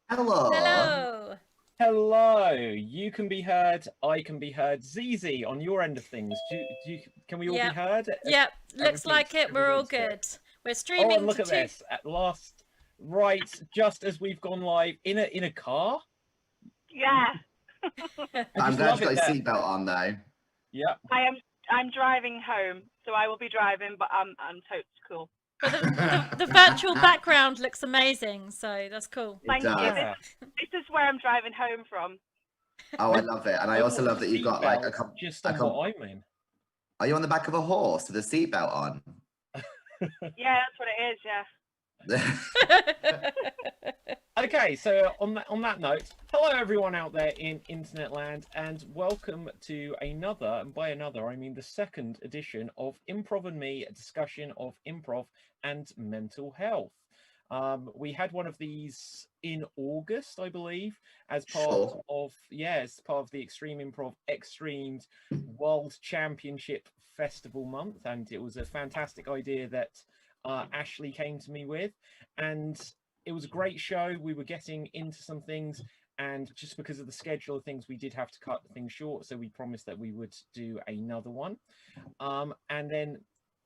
Hello. Hello. Hello. You can be heard. I can be heard. ZeeZe, on your end of things, can we all be heard? Yep. Looks like it. We're all good. We're streaming. Oh, and look at this. At last, right, just as we've gone live in a car. Yeah. I'm glad you got your seatbelt on though. Yeah. I'm driving home, so I will be driving, but I'm totes cool. But the virtual background looks amazing, so that's cool. Thank you. This is where I'm driving home from. Oh, I love it, and I also love that you've got like just on what I mean. Are you on the back of a horse with a seatbelt on? Yeah, that's what it is. Yeah. Okay, so on that note, hello everyone out there in internet land, and welcome to another, and by another I mean the second edition of Improv ME, a discussion of improv and mental health. We had one of these in August, I believe, as part of the Extreme Improv Extremes World Championship Festival month, and it was a fantastic idea that Ashley came to me with, and it was a great show. We were getting into some things, and just because of the schedule of things, we did have to cut things short. So we promised that we would do another one. And then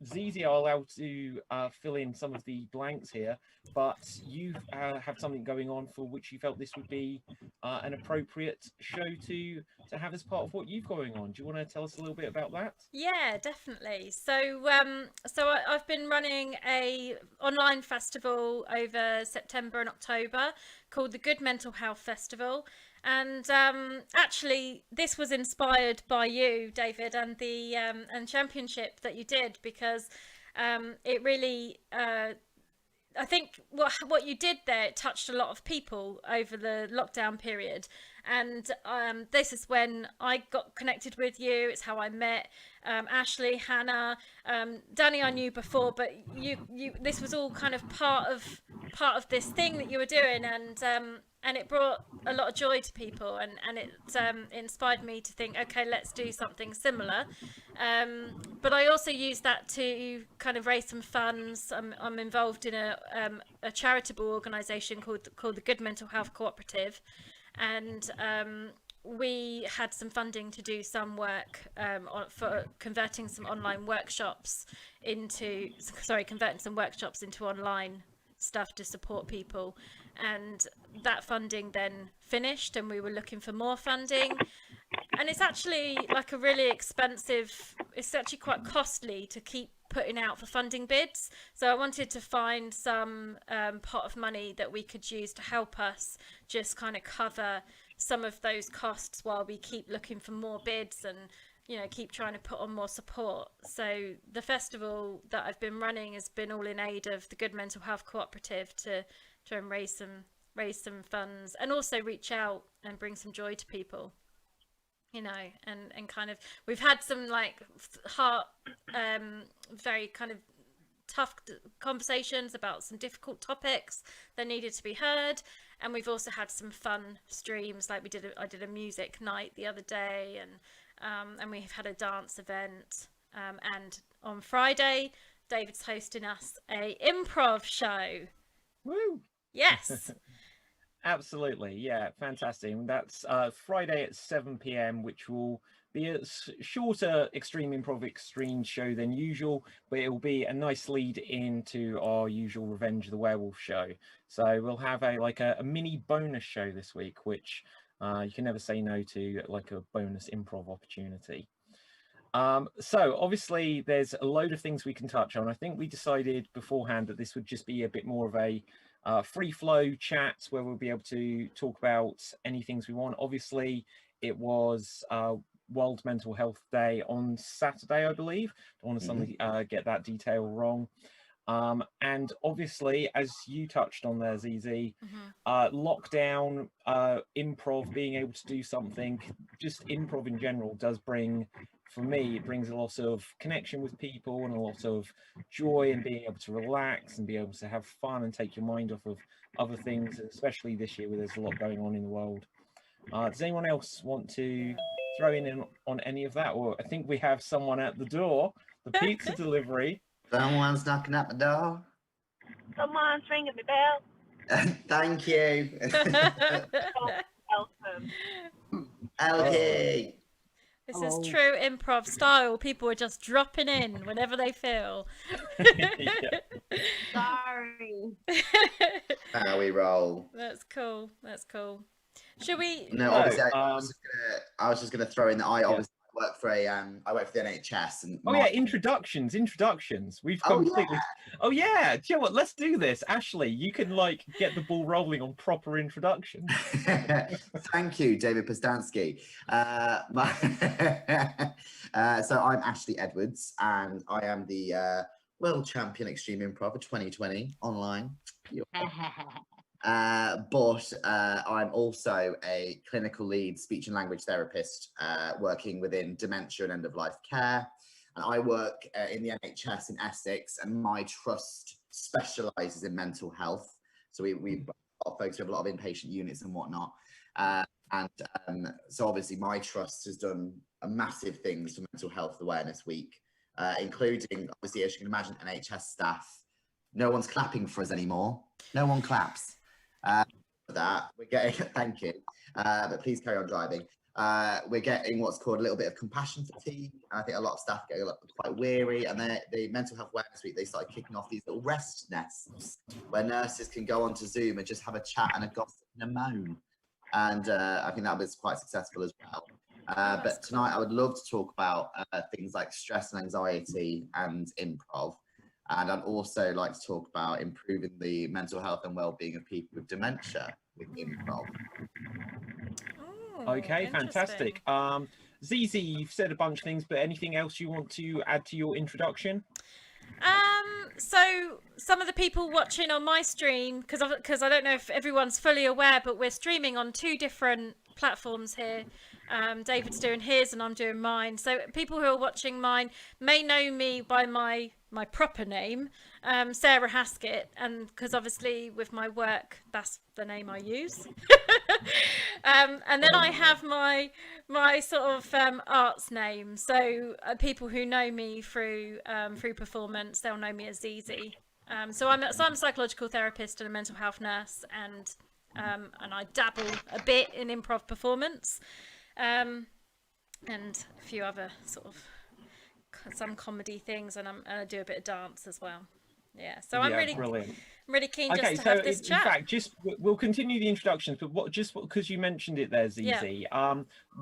ZeeZe, I'll allow to fill in some of the blanks here, but you have something going on for which you felt this would be an appropriate show to have as part of what you've going on. Do you want to tell us a little bit about that? Yeah, definitely. So I've been running a online festival over September and October called the Good Mental Health Festival. And actually, this was inspired by you, David, and the and championship that you did, because it really, I think what you did there, it touched a lot of people over the lockdown period. And this is when I got connected with you. It's how I met Ashley, Hannah, Danny I knew before, but you this was all kind of part of this thing that you were doing, and it brought a lot of joy to people, and it inspired me to think, okay, let's do something similar. But I also used that to kind of raise some funds. I'm involved in a charitable organisation called the Good Mental Health Cooperative, and we had some funding to do some work for converting some workshops into online stuff to support people. And that funding then finished, and we were looking for more funding, and it's actually like a really expensive, it's actually quite costly to keep putting out for funding bids. So I wanted to find some pot of money that we could use to help us just kind of cover some of those costs while we keep looking for more bids and, you know, keep trying to put on more support. So the festival that I've been running has been all in aid of the Good Mental Health Cooperative to try and raise some funds, and also reach out and bring some joy to people, you know, and kind of, we've had some like very kind of tough conversations about some difficult topics that needed to be heard, and we've also had some fun streams, like I did a music night the other day, and we've had a dance event, and on Friday David's hosting us a improv show. Woo! Yes. Absolutely, yeah, fantastic. And that's Friday at 7 p.m, which will be a shorter Extreme Improv Extreme show than usual, but it will be a nice lead into our usual Revenge of the Werewolf show. So we'll have a mini bonus show this week, which you can never say no to, like a bonus improv opportunity. So obviously there's a load of things we can touch on. I think we decided beforehand that this would just be a bit more of a free flow chat where we'll be able to talk about any things we want. Obviously it was World Mental Health Day on Saturday, I believe. Don't want to suddenly get that detail wrong. And obviously, as you touched on there, ZeeZe, lockdown, improv, being able to do something, just improv in general does bring, for me, it brings a lot of connection with people and a lot of joy, and being able to relax and be able to have fun and take your mind off of other things, especially this year where there's a lot going on in the world. Does anyone else want to throw in on any of that? Or I think we have someone at the door, the pizza delivery. Someone's knocking at the door. Someone's ringing the bell. Thank you. Welcome. Elke. This Hello. is true improv style. People are just dropping in whenever they feel. Sorry. How we roll. That's cool. That's cool. Should we? No, So, obviously, I was just gonna throw in that I obviously work for I work for the NHS and. Oh yeah, introductions. We've completely. Oh yeah, do you know what? Let's do this. Ashley, you can like get the ball rolling on proper introductions. Thank you, David Pustansky. So I'm Ashley Edwards, and I am the world champion Extreme Improv for 2020 online. But I'm also a clinical lead speech and language therapist working within dementia and end-of-life care. And I work in the NHS in Essex, and my trust specialises in mental health. So we folks have a lot of inpatient units and whatnot. So obviously my trust has done a massive things for Mental Health Awareness Week, including, obviously, as you can imagine, NHS staff. No one's clapping for us anymore. No one claps. For that, we're getting, thank you, but please carry on driving. We're getting what's called a little bit of compassion fatigue. I think a lot of staff get quite weary, and the Mental Health Awareness Week, they started kicking off these little rest nests where nurses can go onto Zoom and just have a chat and a gossip and a moan. And I think that was quite successful as well. But tonight I would love to talk about things like stress and anxiety and improv. And I'd also like to talk about improving the mental health and well-being of people with dementia with improv. Oh, Okay, fantastic. ZeeZe, you've said a bunch of things, but anything else you want to add to your introduction? So some of the people watching on my stream, because I don't know if everyone's fully aware, but we're streaming on 2 different platforms here. David's doing his and I'm doing mine. So people who are watching mine may know me by my proper name, Sarah Haskett, and because obviously with my work that's the name I use. And then I have my sort of arts name. So people who know me through performance, they'll know me as ZeeZe. So I'm a psychological therapist and a mental health nurse, and I dabble a bit in improv performance, and a few other sort of some comedy things, and I do a bit of dance as well. Yeah, so I'm really brilliant. really keen Okay, just to so have this chat. in fact, we'll continue the introductions, but because you mentioned it there, ZeeZe,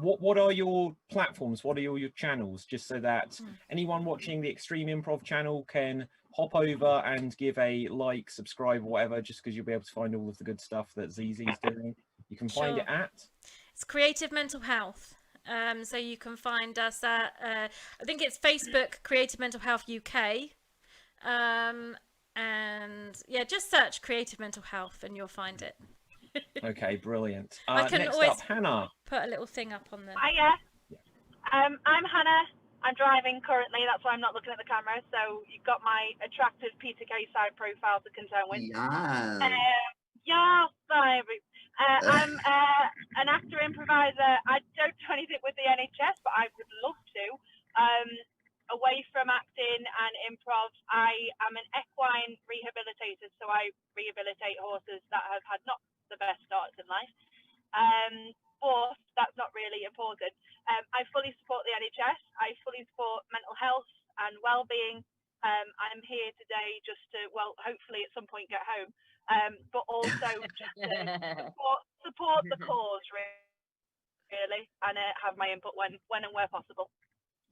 what are your platforms? What are your channels? Just so that anyone watching the Extreme Improv channel can hop over and give a like, subscribe, or whatever, just because you'll be able to find all of the good stuff that ZeeZe's doing. You can find it at. It's Creative Mental Health. So you can find us at I think it's Facebook Creative Mental Health UK. And yeah, just search Creative Mental Health and you'll find it. Okay, brilliant. I can next always up, Hannah. put a little thing up on the. Hiya. I'm Hannah. I'm driving currently. That's why I'm not looking at the camera. So you've got my attractive Peter Kay side profile to contend with. Yeah. I'm an actor improviser. I don't do anything with the NHS, but I would love to. Away from acting and improv, I am an equine rehabilitator, so I rehabilitate horses that have had not the best starts in life. But that's not really important. I fully support the NHS. I fully support mental health and well-being. I'm here today just to, well, hopefully at some point get home, but also just to support the cause, really, and have my input when and where possible.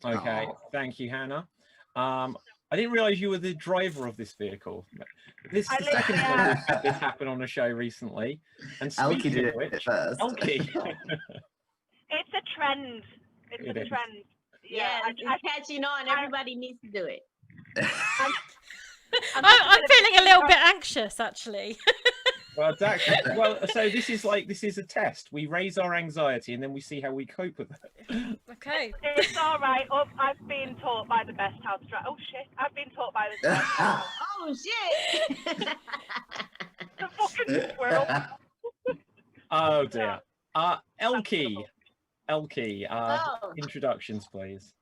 Okay, thank you, Hannah. I didn't realise you were the driver of this vehicle. This is the second time we've had this happen on a show recently. And Elke speaking did of it which, first. Elke. It's a trend. It's a trend. Yeah, it's catching on. Everybody needs to do it. I'm feeling a little bit anxious, actually. Well, it's actually, so this is a test. We raise our anxiety and then we see how we cope with it. Okay. It's all right. Oh, I've been taught by the best how to drive. Oh shit! I've been taught by the best. Oh shit! The fucking squirrel. Oh dear. Elke, introductions, please.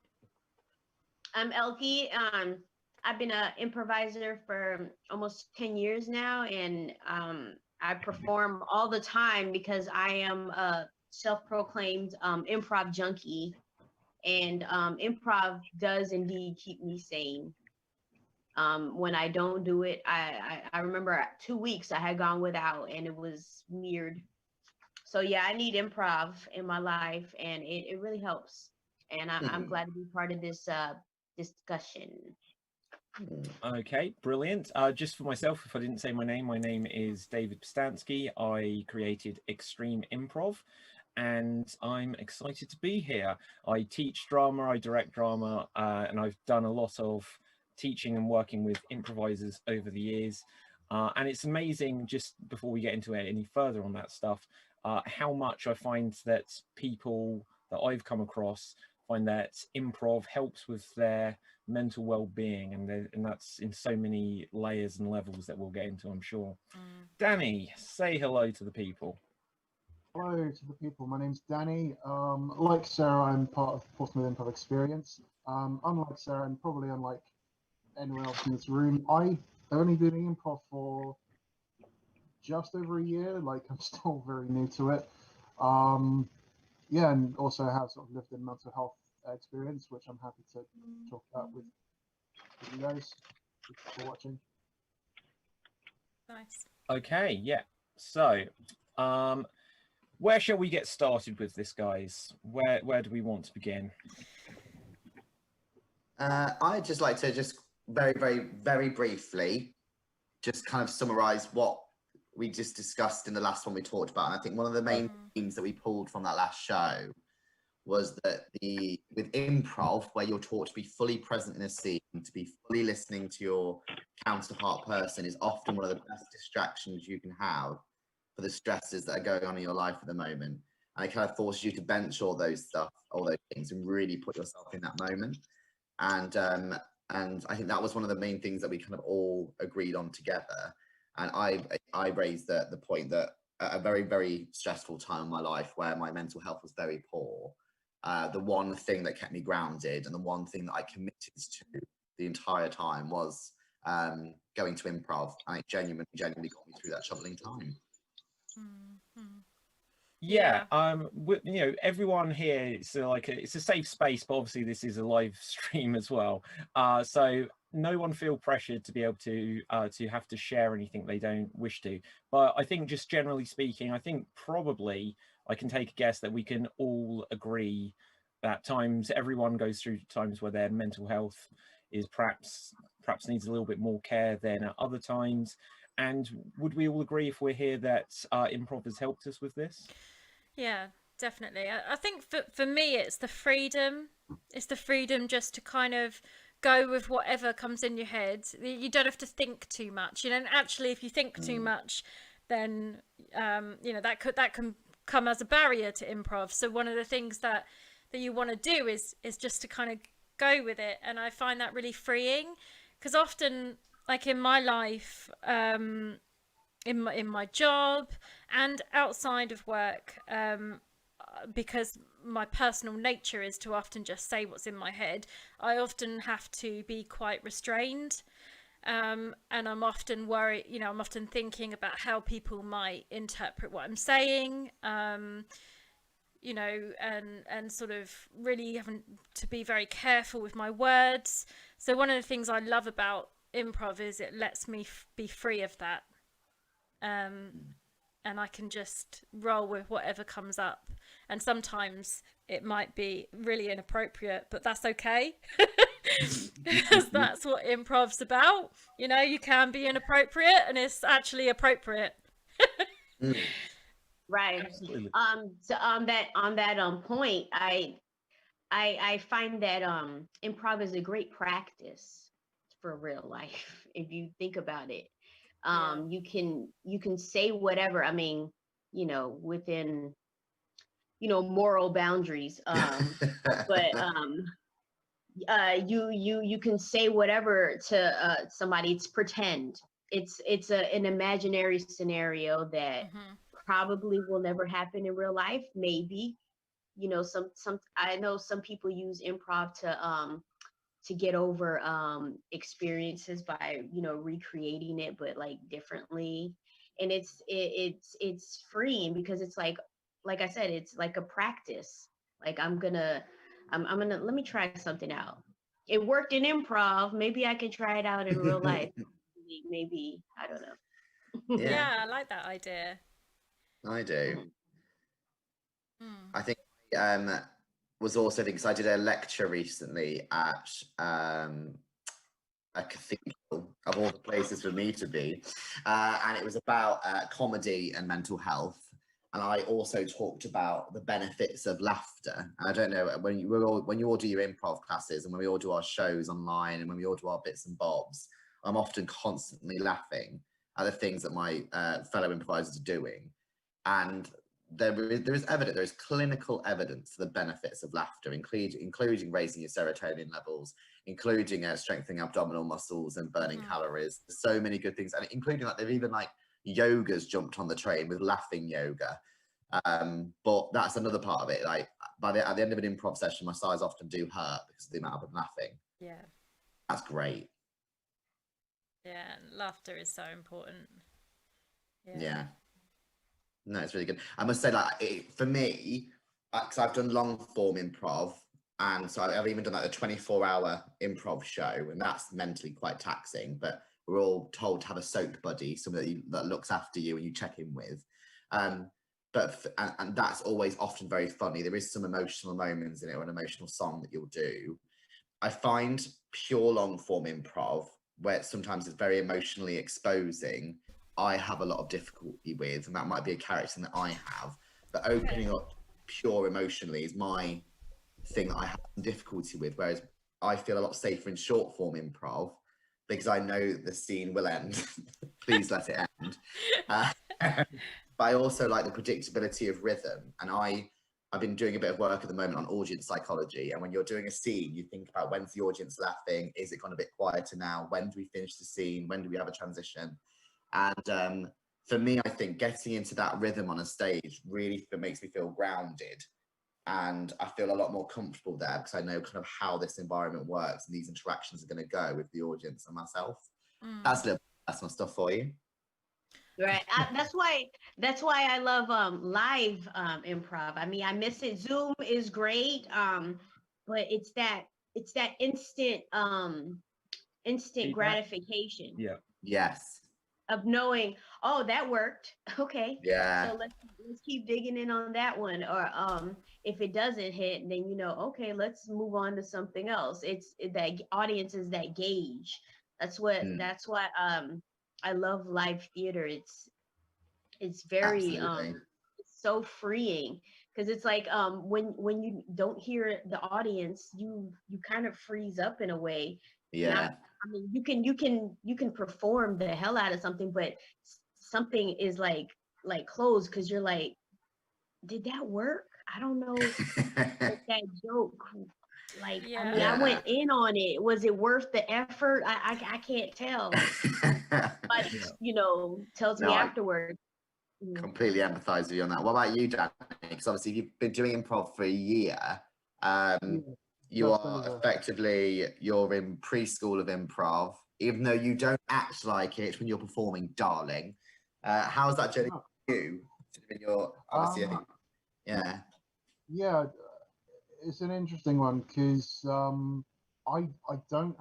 I'm Elke. I've been an improviser for almost 10 years now, and I perform all the time because I am a self-proclaimed improv junkie, and improv does indeed keep me sane. When I don't do it, I remember 2 weeks I had gone without, and it was weird. So yeah, I need improv in my life, and it really helps. And I'm glad to be part of this discussion. Okay, brilliant. Just for myself, if I didn't say my name is David Pustansky. I created Extreme Improv, and I'm excited to be here. I teach drama, I direct drama, and I've done a lot of teaching and working with improvisers over the years. And it's amazing, just before we get into it any further on that stuff, how much I find that people that I've come across find that improv helps with their mental well-being, and that's in so many layers and levels that we'll get into, I'm sure. Danny, say hello to the people. Hello to the people. My name's Danny. Like Sarah, I'm part of Portsmouth Improv Experience. Unlike Sarah, and probably unlike anyone else in this room, I've only been doing improv for just over a year. Like, I'm still very new to it. Yeah, and also have sort of lived in mental health experience, which I'm happy to talk about with you guys for watching. Nice. Okay, yeah. So, where shall we get started with this, guys? Where do we want to begin? I'd just like to very briefly just kind of summarize what we just discussed in the last one we talked about. And I think one of the main themes that we pulled from that last show was that with improv, where you're taught to be fully present in a scene, to be fully listening to your counterpart person, is often one of the best distractions you can have for the stresses that are going on in your life at the moment. And it kind of forces you to bench all those things, and really put yourself in that moment. And I think that was one of the main things that we kind of all agreed on together. And I raised the point that at a very, very stressful time in my life where my mental health was very poor, the one thing that kept me grounded and the one thing that I committed to the entire time was going to improv. And it genuinely got me through that troubling time. Yeah, you know, everyone here, it's like it's a safe space, but obviously this is a live stream as well. So no one feel pressured to be able to have to share anything they don't wish to. But I think, just generally speaking, I think probably I can take a guess that we can all agree that everyone goes through times where their mental health is perhaps needs a little bit more care than at other times. And would we all agree, if we're here, that improv has helped us with this? Yeah, definitely. I think for me, it's the freedom. It's the freedom just to kind of go with whatever comes in your head. You don't have to think too much. You know, and actually, if you think too much, then you know, that can come as a barrier to improv. So one of the things that you want to do is just to kind of go with it, and I find that really freeing, because often, like in my life, in my job and outside of work, because my personal nature is to often just say what's in my head, I often have to be quite restrained, and I'm often worried, you know, I'm often thinking about how people might interpret what I'm saying, you know, and sort of really having to be very careful with my words. So one of the things I love about improv is it lets me be free of that, and I can just roll with whatever comes up. And sometimes it might be really inappropriate, but that's okay, because that's what improv's about. You know, you can be inappropriate and it's actually appropriate. Right. Absolutely. So on that point, I find that improv is a great practice for real life. If you think about it, you can say whatever. I mean, you know, within, you know, moral boundaries. But you can say whatever to somebody. It's pretend. It's an imaginary scenario that probably will never happen in real life. Maybe, you know, some I know some people use improv to get over experiences by, you know, recreating it, but like differently. and it's freeing because it's like I said, it's like a practice. Like I'm gonna let me try something out. It worked in improv. Maybe I can try it out in real life. Maybe, I don't know. Yeah, I like that idea. I do. Mm. I think was also because I did a lecture recently at a cathedral, of all the places for me to be, and it was about comedy and mental health. And I also talked about the benefits of laughter. And I don't know, when you all do your improv classes and when we all do our shows online and when we all do our bits and bobs, I'm often constantly laughing at the things that my fellow improvisers are doing. And there is clinical evidence to the benefits of laughter, including raising your serotonin levels, including strengthening abdominal muscles and burning calories. There's so many good things, and including like they've even like yoga's jumped on the train with laughing yoga. But that's another part of it. Like at the end of an improv session, my sides often do hurt because of the amount of laughing. Yeah, that's great. Yeah, laughter is so important. Yeah. No, it's really good. I must say, like, for me, because I've done long form improv, and so I've even done like the 24-hour improv show, and that's mentally quite taxing. But we're all told to have a soap buddy, somebody that looks after you and you check in with. And that's always often very funny. There is some emotional moments in it, or an emotional song that you'll do. I find pure long form improv, where sometimes it's very emotionally exposing, I have a lot of difficulty with, and that might be a character that I have. But opening up pure emotionally is my thing that I have difficulty with, whereas I feel a lot safer in short form improv because I know the scene will end. Please let it end. But I also like the predictability of rhythm, and I've been doing a bit of work at the moment on audience psychology, and when you're doing a scene, you think about, when's the audience laughing? Is it gone a bit quieter now? When do we finish the scene? When do we have a transition? And for me, I think getting into that rhythm on a stage really makes me feel grounded, and I feel a lot more comfortable there because I know kind of how this environment works and these interactions are going to go with the audience and myself. That's my stuff for you. Right. That's why I love live improv. I mean, I miss it. Zoom is great, but it's that instant feedback. Gratification. Yeah. Yes. Of knowing, oh, that worked. Okay. Yeah. So let's keep digging in on that one. Or if it doesn't hit, then okay, let's move on to something else. It's that audience is that gauge. That's what I love live theater. It's very it's so freeing because it's like when you don't hear the audience, you kind of freeze up in a way. Yeah. I mean, you can perform the hell out of something, but something is like closed because you're like, did that work? I don't know. That joke. Like, I mean, I went in on it. Was it worth the effort? I can't tell. But tells me afterwards. Completely empathize with you on that. What about you, Danny? Because obviously you've been doing improv for a year. You are effectively, you're in preschool of improv, even though you don't act like it when you're performing, darling. How's that journey for you? Obviously, I think, yeah, it's an interesting one because I don't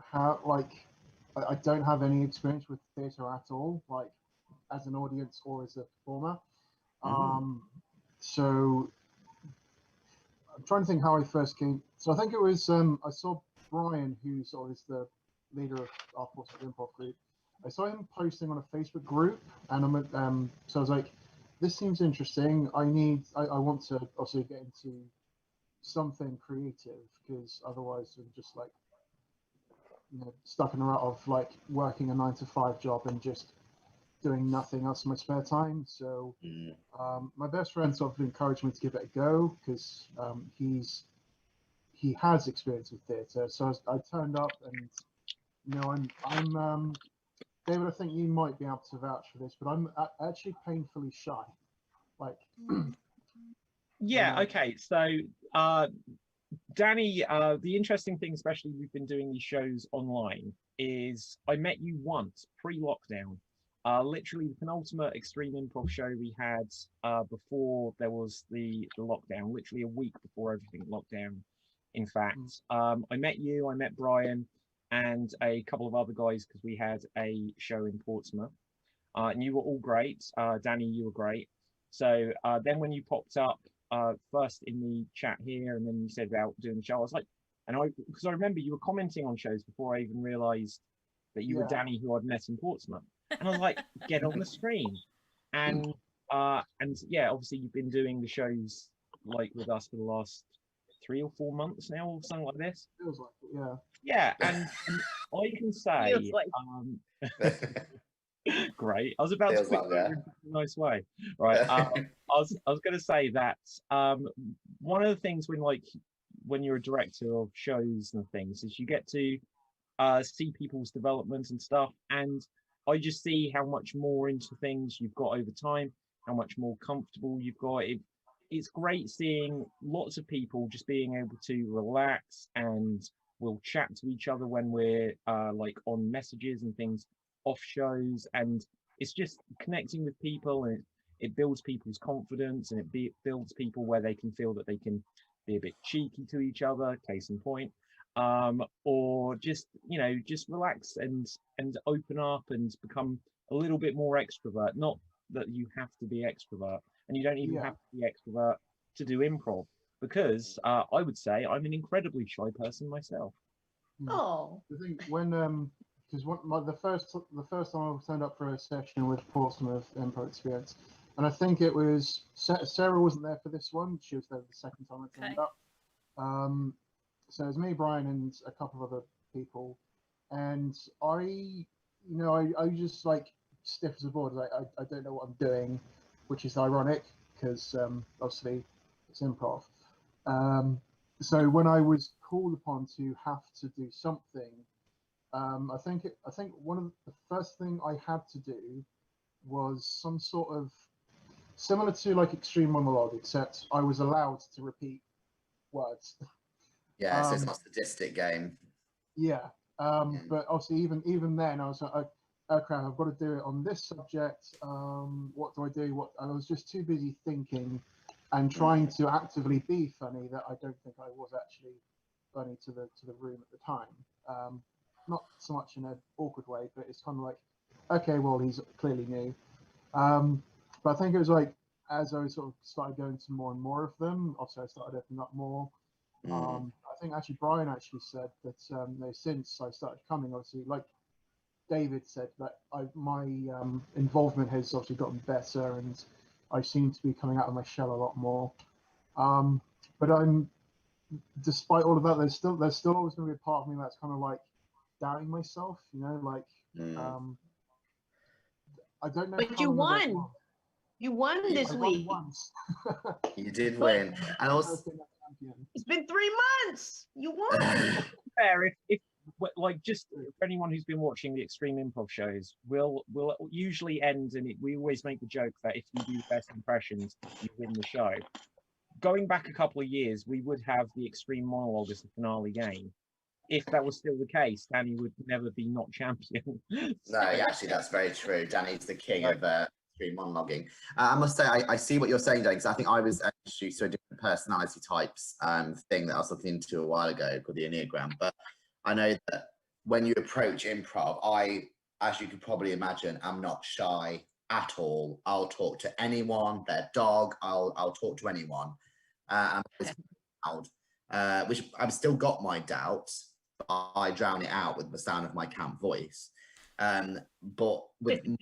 have any experience with theatre at all, like as an audience or as a performer. So I'm trying to think how I first came. So I think it was I saw Brian, who sort of is the leader of our Portsmouth Improv group. I saw him posting on a Facebook group, and so I was like, this seems interesting. I want to also get into something creative because otherwise I'm just like stuck in a rut of like working a 9-to-5 job and just doing nothing else in my spare time. So my best friend sort of encouraged me to give it a go because he has experience with theatre. So I turned up, and I'm David, I think you might be able to vouch for this, but I'm actually painfully shy. Like, okay. So, Danny, the interesting thing, especially we've been doing these shows online, is I met you once pre-lockdown, literally the penultimate Extreme Improv show we had before there was the lockdown, literally a week before everything locked down. In fact, I met you, I met Brian, and a couple of other guys because we had a show in Portsmouth. And you were all great. Danny, you were great. So then when you popped up first in the chat here, and then you said about doing the show, I was like, because I remember you were commenting on shows before I even realised that you were Danny, who I'd met in Portsmouth. And I was like, get on the screen. And yeah, obviously you've been doing the shows like with us for the last 3 or 4 months now, or something like this. Feels like it, yeah. Yeah, and I can say, great. I was about to put it in a nice way, right? I was going to say that one of the things when you're a director of shows and things is you get to see people's development and stuff, and I just see how much more into things you've got over time, how much more comfortable you've got. It's great seeing lots of people just being able to relax, and we'll chat to each other when we're like on messages and things off shows, and it's just connecting with people, and it builds people's confidence, and it builds people where they can feel that they can be a bit cheeky to each other, case in point, or just just relax and open up and become a little bit more extrovert. Not that you have to be extrovert, and you don't even have to be extrovert to do improv, because I would say I'm an incredibly shy person myself. Oh, I think when because the first time I turned up for a session with Portsmouth Improv Experience, and I think it was Sarah wasn't there for this one. She was there the second time I turned up. So it was me, Brian, and a couple of other people, and I just like stiff as a board. Like I don't know what I'm doing, which is ironic because obviously it's improv. So when I was called upon to have to do something, I think one of the first thing I had to do was some sort of similar to like extreme monologue, except I was allowed to repeat words. Yeah, so it's not a sadistic game. Yeah, but obviously even then I was like, oh crap, I've got to do it on this subject. What do I do? I was just too busy thinking and trying to actively be funny that I don't think I was actually funny to the room at the time. Not so much in an awkward way, but it's kind of like, okay, well, he's clearly new. But I think it was like, as I sort of started going to more and more of them, obviously I started opening up more. I think actually Brian actually said that since I started coming, obviously, like David said, that my involvement has obviously gotten better, and I seem to be coming out of my shell a lot more. But despite all of that, there's still always going to be a part of me that's kind of like doubting myself, like I don't know. But you won. You won this week. Once. You did win, and also it's been 3 months. You won. Fair, if like, just for anyone who's been watching the Extreme Improv shows, we'll usually end, and we always make the joke that if you do best impressions, you win the show. Going back a couple of years, we would have the Extreme Monologue as the finale game. If that was still the case, Danny would never be not champion. No, actually, that's very true. Danny's the king of extreme monologuing. I must say, I see what you're saying, Danny, because I think I was introduced to a different personality types thing that I was looking into a while ago called the Enneagram. But I know that when you approach improv, I, as you could probably imagine, I'm not shy at all. I'll talk to anyone, their dog, I'll talk to anyone. I'm loud, which I've still got my doubts, but I drown it out with the sound of my camp voice. But with the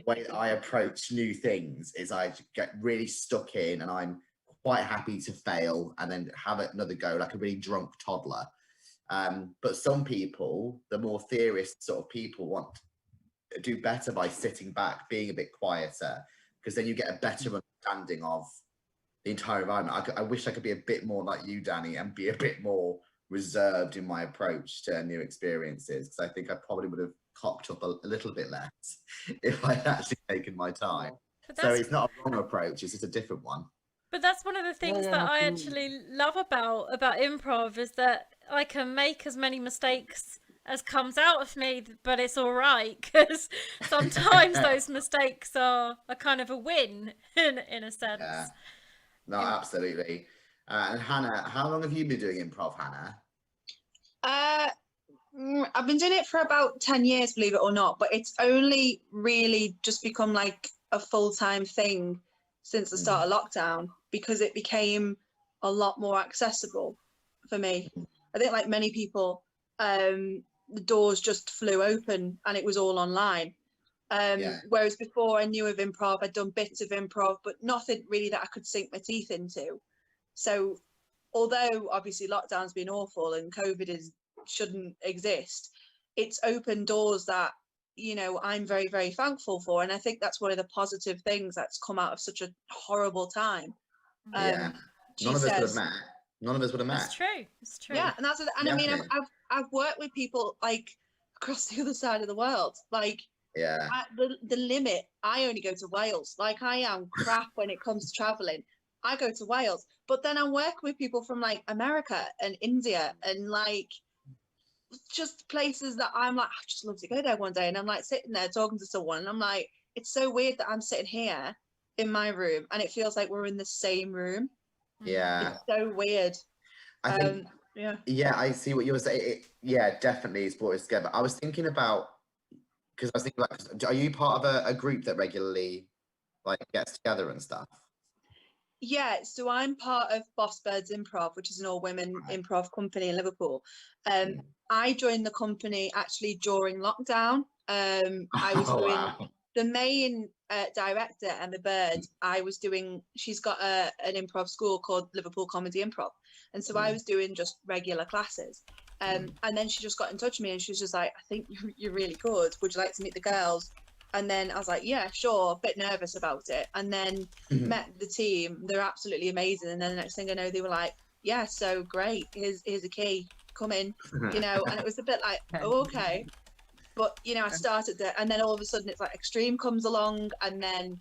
way that I approach new things is I get really stuck in, and I'm quite happy to fail and then have another go like a really drunk toddler. But some people, the more theorist sort of people, want to do better by sitting back, being a bit quieter, because then you get a better understanding of the entire environment. I wish I could be a bit more like you, Danny, and be a bit more reserved in my approach to new experiences, because I think I probably would have cocked up a little bit less if I'd actually taken my time. So it's not a wrong approach, it's just a different one. But that's one of the things that I actually love about improv, is that I can make as many mistakes as comes out of me, but it's all right, because sometimes those mistakes are kind of a win in a sense. Yeah. No, absolutely. And Hannah, how long have you been doing improv, Hannah? I've been doing it for about 10 years, believe it or not, but it's only really just become like a full-time thing since the start of lockdown, because it became a lot more accessible for me. I think, like many people, the doors just flew open and it was all online. Whereas before I knew of improv, I'd done bits of improv, but nothing really that I could sink my teeth into. So although obviously lockdown's been awful and COVID shouldn't exist, it's opened doors that, you know, I'm very, very thankful for. And I think that's one of the positive things that's come out of such a horrible time. None of us would have met. None of us would have met. It's true. It's true. Yeah, and I mean, I've worked with people like across the other side of the world. Like, at the limit, I only go to Wales. Like, I am crap when it comes to traveling. I go to Wales, but then I'm working with people from like America and India and like just places that I'm like, I just love to go there one day. And I'm like sitting there talking to someone and I'm like, it's so weird that I'm sitting here in my room and it feels like we're in the same room. Yeah. It's so weird. I think, I see what you were saying. Definitely it's brought us together. I was thinking about, because I was thinking about, are you part of a group that regularly like gets together and stuff? Yeah, so I'm part of Boss Birds Improv, which is an all-women improv company in Liverpool. I joined the company actually during lockdown. I was doing the main director, Emma Bird. She's got an improv school called Liverpool Comedy Improv, and so I was doing just regular classes. And then she just got in touch with me, and she was just like, "I think you're really good. Would you like to meet the girls?" And then I was like, yeah, sure, a bit nervous about it. And then met the team. They're absolutely amazing. And then the next thing I know, they were like, yeah, so great. Here's a key. Come in, you know. And it was a bit like, oh, okay. But, you know, I started there. And then all of a sudden it's like Extreme comes along. And then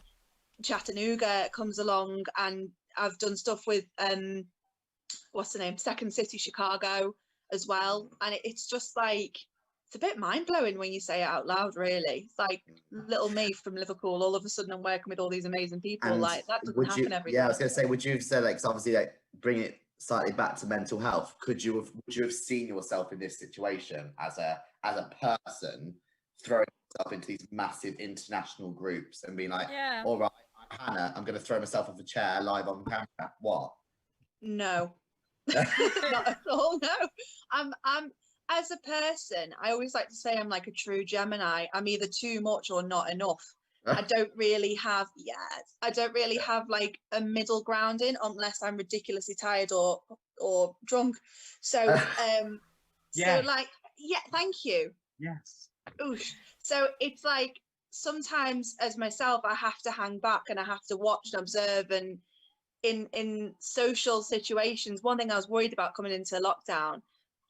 Chattanooga comes along. And I've done stuff with, what's the name? Second City, Chicago as well. And it's just like, it's a bit mind-blowing when you say it out loud, really. It's like little me from Liverpool, all of a sudden I'm working with all these amazing people. And like, that doesn't happen every day. Yeah, I was going to say, would you have said, like, 'cause obviously, like, bring it slightly back to mental health, would you have seen yourself in this situation as a person throwing yourself into these massive international groups and being like, all right, I'm Hannah, I'm going to throw myself off a chair live on camera? What? No. Not at all, no. I'm as a person, I always like to say I'm like a true Gemini. I'm either too much or not enough. I don't really have like a middle ground in unless I'm ridiculously tired or drunk. So so like, thank you. Yes. Oosh. So it's like sometimes as myself I have to hang back and I have to watch and observe, and in social situations, one thing I was worried about coming into lockdown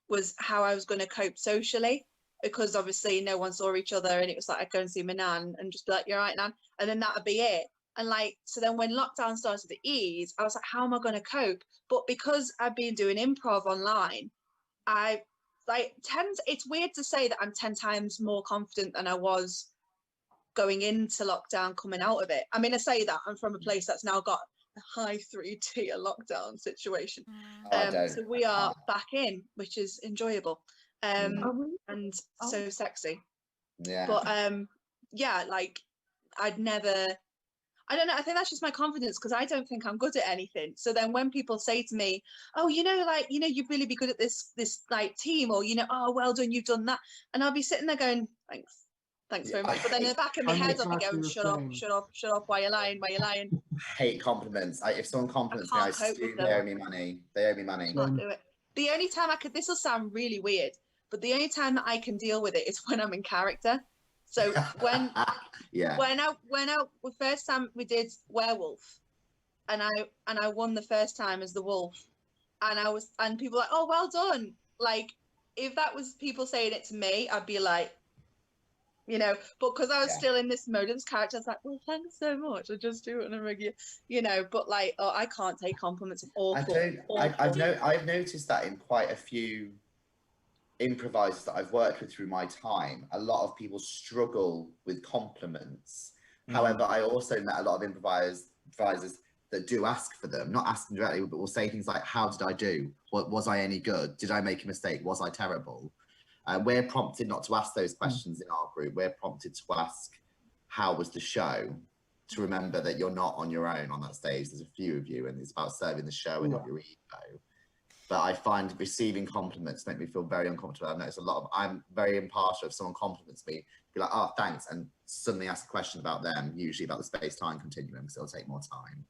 was how I was going to cope socially, because obviously no one saw each other, and it was like I'd go and see my nan and just be like, you're right, nan, and then that would be it. And like, so then when lockdown started to ease, I was like, how am I going to cope? But because I've been doing improv online, it's weird to say that I'm 10 times more confident than I was going into lockdown, coming out of it. I mean, I say that I'm from a place that's now got a high 3-tier lockdown situation. So we are back in, which is enjoyable and so sexy. But like I don't know, I think that's just my confidence, because I don't think I'm good at anything. So then when people say to me, oh, you know, like, you know, you'd really be good at this like team, or, you know, oh, well done, you've done that, and I'll be sitting there going, thanks very much. But then in the back of my head, I'll be going, shut up, why you lying? I hate compliments. If someone compliments me, I assume they owe me money. Can't do it. The only time this will sound really weird, but the only time that I can deal with it is when I'm in character. So when the first time we did Werewolf, and I won the first time as the wolf, and people were like, oh, well done. Like, if that was people saying it to me, I'd be like, you know, but because I was still in this mode of character, I was like, well, thanks so much. I just do it on a regular, you know, but like, oh, I can't take compliments. It's awful. I've noticed that in quite a few improvisers that I've worked with through my time, a lot of people struggle with compliments. However, I also met a lot of improvisers that do ask for them, not ask them directly, but will say things like, how did I do? Was I any good? Did I make a mistake? Was I terrible? We're prompted not to ask those questions in our group. We're prompted to ask, how was the show? To remember that you're not on your own on that stage. There's a few of you, and it's about serving the show and not your ego. But I find receiving compliments make me feel very uncomfortable. I've noticed I'm very impartial. If someone compliments me, be like, oh, thanks, and suddenly ask a question about them, usually about the space-time continuum, because it'll take more time.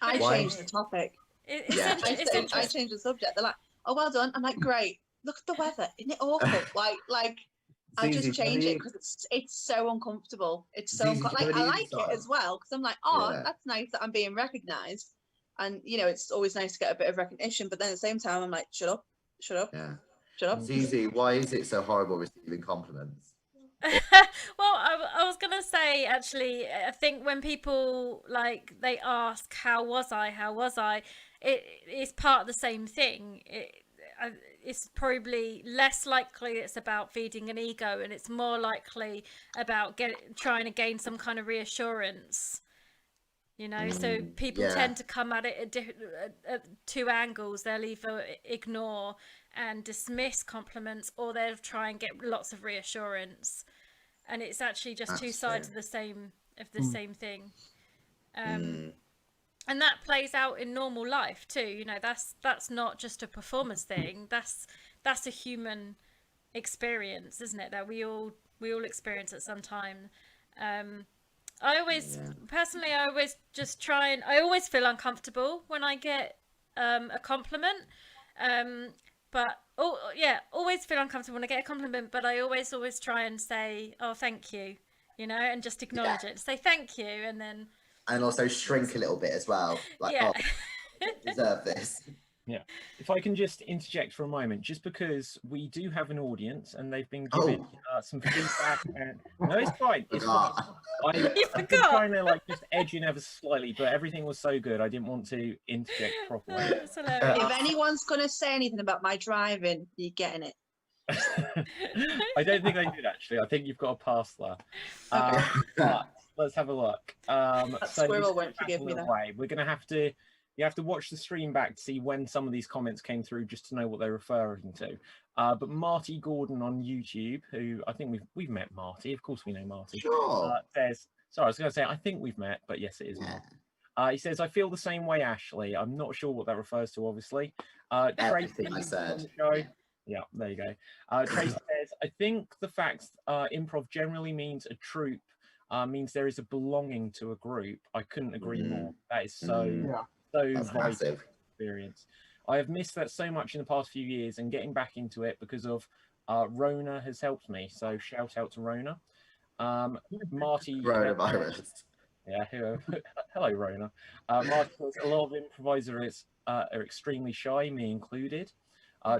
I changed the topic. I changed the subject. They're like, oh, well done. I'm like, great. Look at the weather. Isn't it awful? like I just change it because it's so uncomfortable. It's so I like it as well because I'm like, oh, that's nice that I'm being recognised, and you know, it's always nice to get a bit of recognition. But then at the same time, I'm like, shut up, shut up, shut up. ZeeZe, why is it so horrible receiving compliments? Well, I was gonna say, actually, I think when people like they ask, how was I, it's part of the same thing. It's probably less likely it's about feeding an ego, and it's more likely about trying to gain some kind of reassurance, you know. So people tend to come at it at two angles. They'll either ignore and dismiss compliments, or they'll try and get lots of reassurance, and it's actually just two sides of the same thing. And that plays out in normal life too. You know, that's not just a performance thing. That's a human experience, isn't it? That we all experience at some time. I always personally, I always feel uncomfortable when I get a compliment. But always feel uncomfortable when I get a compliment. But I always try and say, oh, thank you, you know, and just acknowledge it. Say thank you, and then. And also shrink a little bit as well. Like, oh, I deserve this. Yeah. If I can just interject for a moment, just because we do have an audience and they've been giving some feedback. And no, it's fine. It's fine. I've been trying to like just edge in ever slightly, but everything was so good. I didn't want to interject properly. If anyone's going to say anything about my driving, you're getting it. I don't think they did, actually. I think you've got to pass that. But let's have a look. That squirrel won't forgive me though. We're going to have to, you have to watch the stream back to see when some of these comments came through, just to know what they're referring to. But Marty Gordon on YouTube, who I think we've met Marty. Of course we know Marty. Sure. Says, sorry, I was going to say I think we've met, but yes, it is Marty. He says, I feel the same way, Ashley. I'm not sure what that refers to, obviously. Everything I said. Yeah, there you go. Tracy says, I think the fact improv generally means a troupe means there is a belonging to a group. I couldn't agree more. That is so vital experience. I have missed that so much in the past few years, and getting back into it because of Rona has helped me. So shout out to Rona. Marty. Coronavirus. Hello, Rona. Marty says a lot of improvisers are extremely shy, me included.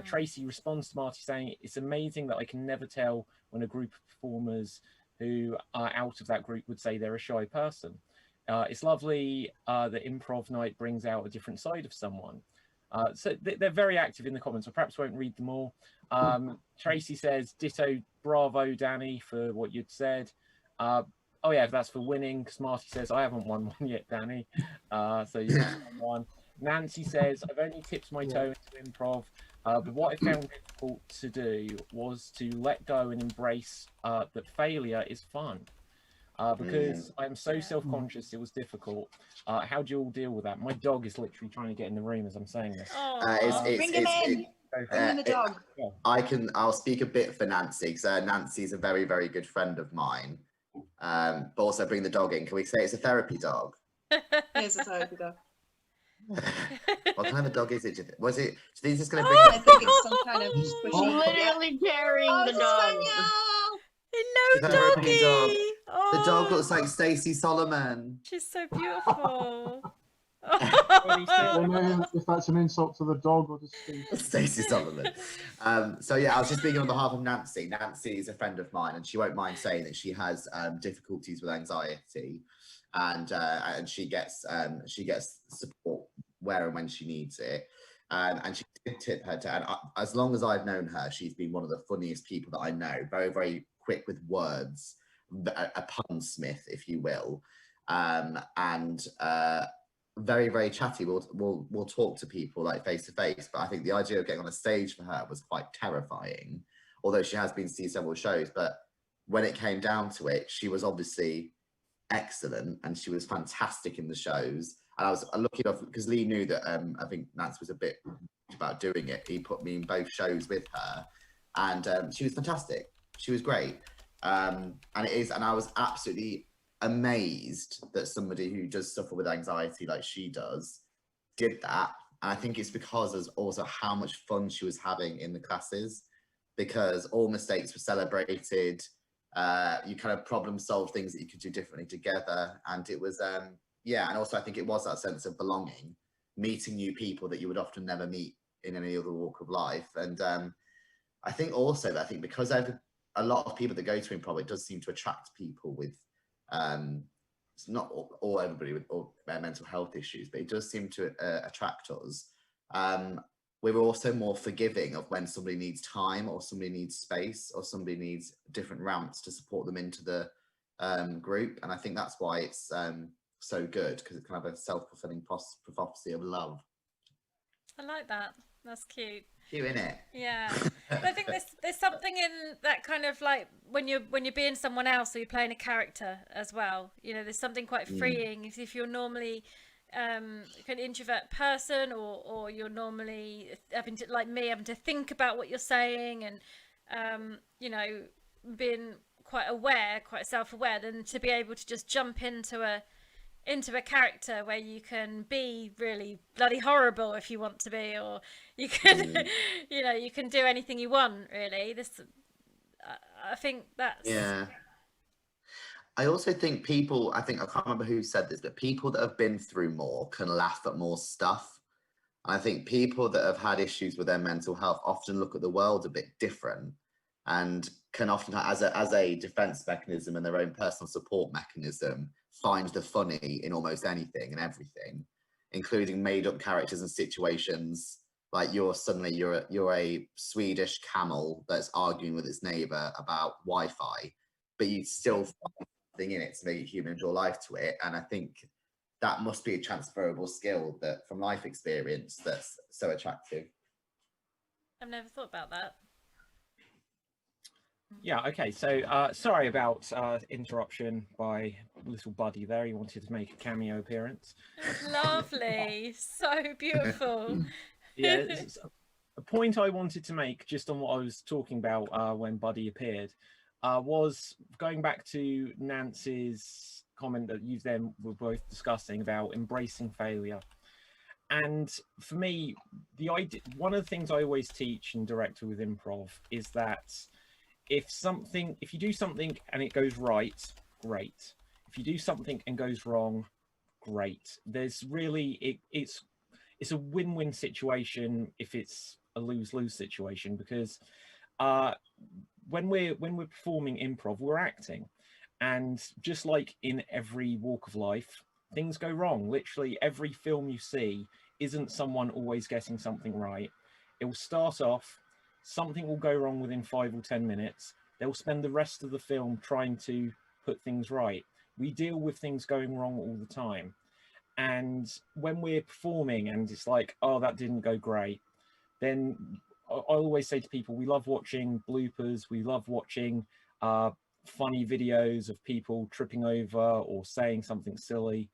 Tracy responds to Marty saying, it's amazing that I can never tell when a group of performers who are out of that group would say they're a shy person. It's lovely that improv night brings out a different side of someone. So they're very active in the comments. I perhaps won't read them all. Tracy says, ditto, bravo, Danny, for what you'd said. Oh yeah, that's for winning, because Marty says, I haven't won one yet, Danny. So you haven't won one. Nancy says, I've only tipped my toe into improv, but what I found difficult to do was to let go and embrace that failure is fun. Because I'm so self-conscious, it was difficult. How do you all deal with that? My dog is literally trying to get in the room as I'm saying this. Bring him in. Bring in the dog. I'll speak a bit for Nancy, because Nancy's a very, very good friend of mine. But also bring the dog in. Can we say it's a therapy dog? It's a therapy dog. What kind of a dog is it? Was it? He's just going to bring. I think it's some kind of squishy. Literally carrying the dog. Hello, doggy. The dog looks like Stacey Solomon. She's so beautiful. If that's an insult to the dog or just Stacey Solomon. So yeah, I was just speaking on behalf of Nancy. Nancy is a friend of mine, and she won't mind saying that she has difficulties with anxiety, and she gets support where and when she needs it. And she did tip her to, and as long as I've known her, she's been one of the funniest people that I know. Very, very quick with words, a punsmith, if you will, and very, very chatty. We'll talk to people like face to face. But I think the idea of getting on a stage for her was quite terrifying, although she has been to see several shows. But when it came down to it, she was obviously excellent, and she was fantastic in the shows. And I was lucky enough because Lee knew that I think Nance was a bit about doing it. He put me in both shows with her, and she was fantastic. She was great, and I was absolutely amazed that somebody who does suffer with anxiety like she does did that. And I think it's because of also how much fun she was having in the classes, because all mistakes were celebrated. You kind of problem solve things that you could do differently together, and it was yeah. And also I think it was that sense of belonging, meeting new people that you would often never meet in any other walk of life. And I think also that because a lot of people that go to improv, it does seem to attract people with it's not all everybody with mental health issues, but it does seem to attract us. We're also more forgiving of when somebody needs time, or somebody needs space, or somebody needs different ramps to support them into the group. And I think that's why it's so good, because it's kind of a self-fulfilling prophecy of love. I like that. That's cute. Cute, innit? Yeah. I think there's something in that kind of like when you're being someone else, or you're playing a character as well. You know, there's something quite freeing if you're normally an introvert person, or you're normally having to think about what you're saying, and you know, being quite aware, quite self-aware, then to be able to just jump into a character where you can be really bloody horrible if you want to be, or you can you know, you can do anything you want, really. I think that's I also think people, I can't remember who said this, but people that have been through more can laugh at more stuff. I think people that have had issues with their mental health often look at the world a bit different, and can often, as a defense mechanism and their own personal support mechanism, find the funny in almost anything and everything, including made up characters and situations. Like you're a Swedish camel that's arguing with its neighbor about Wi-Fi, but you still find something in it to make it human and draw life to it. And I think that must be a transferable skill that from life experience that's so attractive. I've never thought about that. Yeah, okay, so sorry about interruption by little Buddy there. He wanted to make a cameo appearance. Lovely. So beautiful. Yeah, a point I wanted to make just on what I was talking about when Buddy appeared was going back to Nance's comment that you then were both discussing about embracing failure. And for me, one of the things I always teach and direct with improv is that if you do something and it goes right, great. If you do something and goes wrong, great. There's really, it's a win-win situation if it's a lose-lose situation, because when we're performing improv, we're acting, and just like in every walk of life, things go wrong. Literally every film you see isn't someone always getting something right. It will start off, something will go wrong within 5 or 10 minutes. They'll spend the rest of the film trying to put things right. We deal with things going wrong all the time. And when we're performing and it's like, oh, that didn't go great, then I always say to people, we love watching bloopers. We love watching funny videos of people tripping over or saying something silly.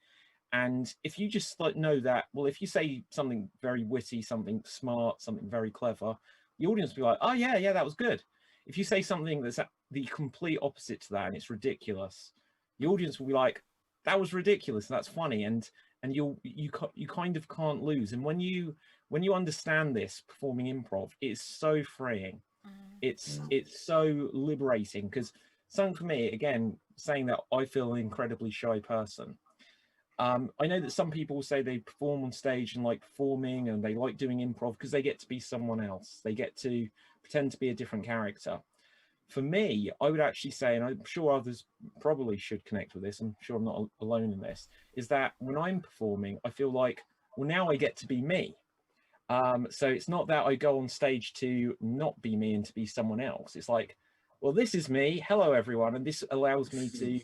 And if you just know that, well, if you say something very witty, something smart, something very clever, the audience will be like, oh yeah, that was good. If you say something that's the complete opposite to that and it's ridiculous, the audience will be like, that was ridiculous, that's funny, and you kind of can't lose. And when you understand this, performing improv, it's so freeing. It's so liberating, because something for me, again, saying that I feel an incredibly shy person. I know that some people say they perform on stage and like performing and they like doing improv because they get to be someone else. They get to pretend to be a different character. For me, I would actually say, and I'm sure others probably should connect with this, I'm sure I'm not alone in this, is that when I'm performing, I feel like, well, now I get to be me. So it's not that I go on stage to not be me and to be someone else. It's like, well, this is me. Hello, everyone. And this allows me to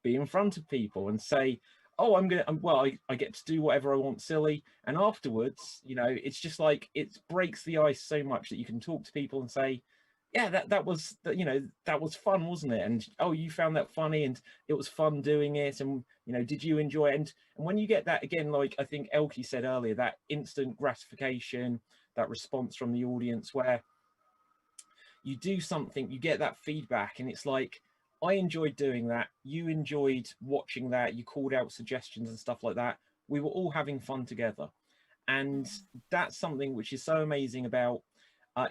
be in front of people and say, oh, I get to do whatever I want silly. And afterwards, you know, it's just like, it breaks the ice so much that you can talk to people and say, yeah, that was fun, wasn't it? And oh, you found that funny and it was fun doing it. And, you know, did you enjoy it? And when you get that, again, like I think Elke said earlier, that instant gratification, that response from the audience where you do something, you get that feedback, and it's like, I enjoyed doing that. You enjoyed watching that. You called out suggestions and stuff like that. We were all having fun together. And that's something which is so amazing about,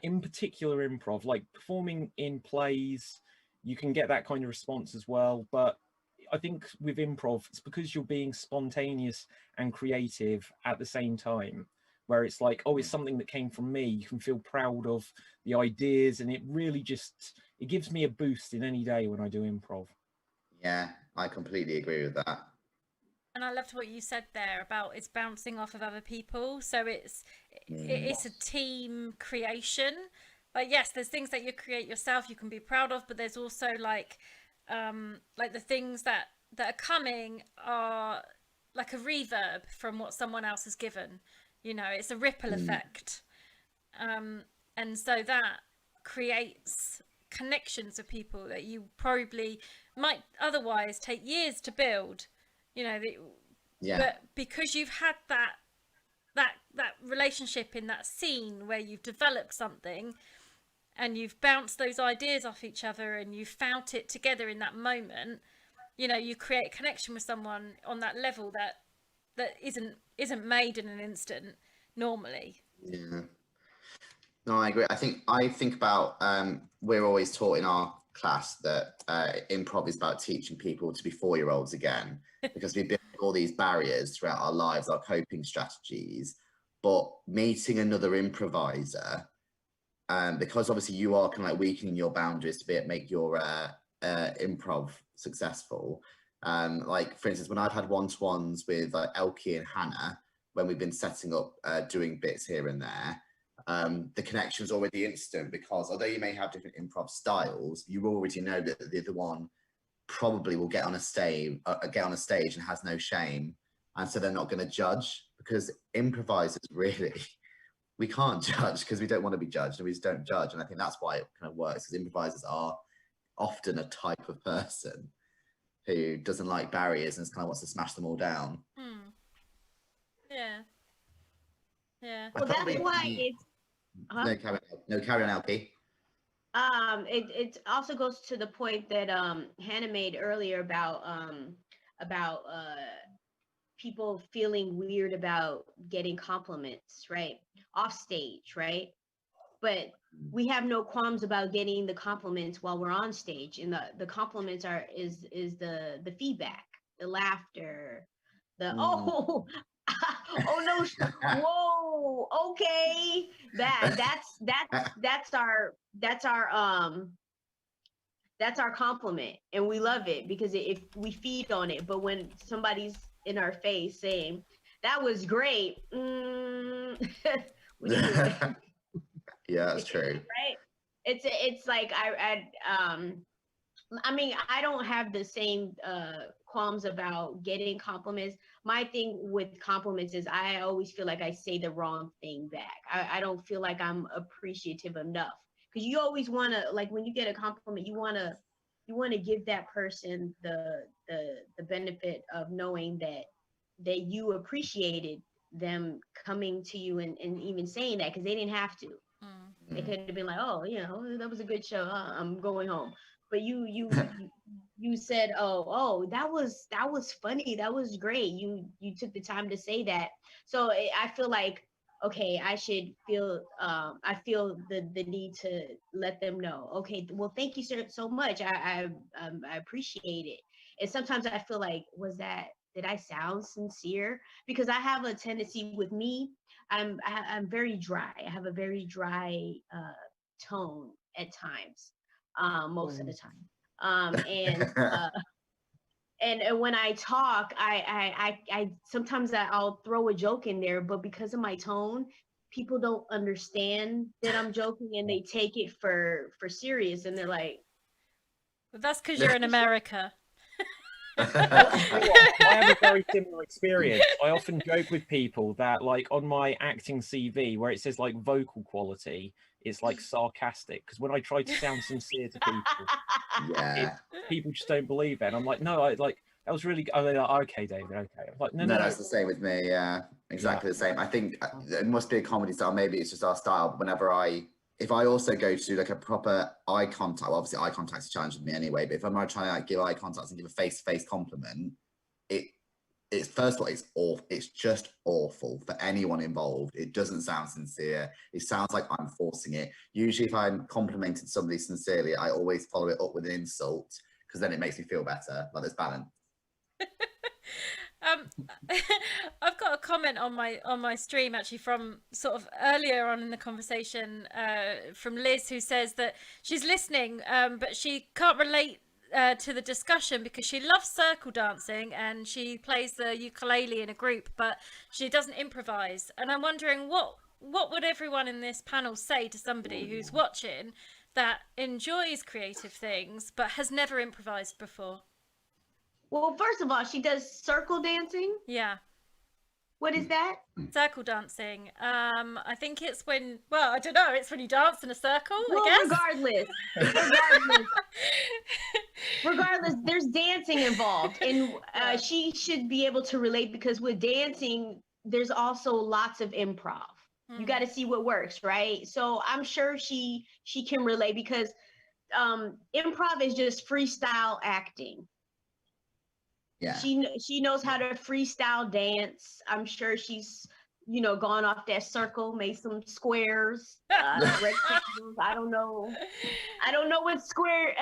in particular, improv, like performing in plays, you can get that kind of response as well. But I think with improv, it's because you're being spontaneous and creative at the same time, where it's like, oh, it's something that came from me. You can feel proud of the ideas, and it really just, it gives me a boost in any day when I do improv. Yeah, I completely agree with that. And I loved what you said there about it's bouncing off of other people. So it's a team creation. Like, yes, there's things that you create yourself you can be proud of, but there's also like the things that are coming are like a reverb from what someone else has given. You know, it's a ripple effect. And so that creates connections with people that you probably might otherwise take years to build. You know, but because you've had that relationship in that scene where you've developed something and you've bounced those ideas off each other and you've found it together in that moment, you know, you create a connection with someone on that level that isn't made in an instant normally. Yeah. No, I agree. I think about, we're always taught in our class that improv is about teaching people to be 4-year-olds again, because we build all these barriers throughout our lives, our coping strategies. But meeting another improviser, because obviously you are kind of like weakening your boundaries to make your improv successful. Like, for instance, when I've had one-to-ones with like Elke and Hannah, when we've been setting up doing bits here and there, the connection's already instant, because although you may have different improv styles, you already know that the other one probably will get on a stage and has no shame, and so they're not going to judge, because improvisers, really, we can't judge because we don't want to be judged, and we just don't judge. And I think that's why it kind of works, because improvisers are often a type of person who doesn't like barriers and kind of wants to smash them all down. Yeah. Well, that's why it's No, carry on, Elke. It also goes to the point that Hannah made earlier about people feeling weird about getting compliments, right, off stage, right? But we have no qualms about getting the compliments while we're on stage, and the compliments is the feedback, the laughter, the oh no, whoa, okay, that's our compliment, and we love it because if we feed on it. But when somebody's in our face saying that was great, we do it. Yeah, that's true. Right? It's like I mean, I don't have the same qualms about getting compliments. My thing with compliments is I always feel like I say the wrong thing back. I don't feel like I'm appreciative enough, because you always want to, like, when you get a compliment, you want to give that person the benefit of knowing that you appreciated them coming to you and even saying that, because they didn't have to. They could have been like, oh, you know, that was a good show, I'm going home. But you said, oh, that was funny, that was great. You took the time to say that. So I feel like, okay, I should feel I feel the need to let them know, okay, well, thank you so much. I appreciate it. And sometimes I feel like, did I sound sincere? Because I have a tendency with me, I'm very dry. I have a very dry tone at times, most of the time. And when I talk, I sometimes I'll throw a joke in there, but because of my tone, people don't understand that I'm joking, and they take it for serious, and they're like, But that's because you're in America. I have a very similar experience. I often joke with people that, like, on my acting CV where it says like vocal quality, it's like sarcastic, because when I try to sound sincere to people, people just don't believe it. And I'm like, no, I like that was really. Oh, they're like, okay, David, okay. I'm like, no, that's the same with me. Yeah, exactly the same. I think it must be a comedy style. Maybe it's just our style. Whenever if I also go to like a proper eye contact, well, obviously eye contact's a challenge with me anyway, but if I'm trying to like give eye contact and give a face-to-face compliment, it's first of all, it's awful. It's just awful for anyone involved. It doesn't sound sincere. It sounds like I'm forcing it. Usually if I'm complimenting somebody sincerely, I always follow it up with an insult, because then it makes me feel better, like there's balance. I've got a comment on my stream actually from sort of earlier on in the conversation from Liz, who says that she's listening but she can't relate to the discussion because she loves circle dancing and she plays the ukulele in a group, but she doesn't improvise. And I'm wondering what would everyone in this panel say to somebody who's watching that enjoys creative things but has never improvised before? Well, first of all, she does circle dancing. Yeah. What is that? Circle dancing. I think it's when, well, I don't know, it's when you dance in a circle, well, I guess. Regardless, there's dancing involved. And she should be able to relate, because with dancing, there's also lots of improv. You got to see what works, right? So I'm sure she can relate, because improv is just freestyle acting. Yeah. She knows how to freestyle dance. I'm sure she's, gone off that circle, made some squares, rectangles. I don't know what square.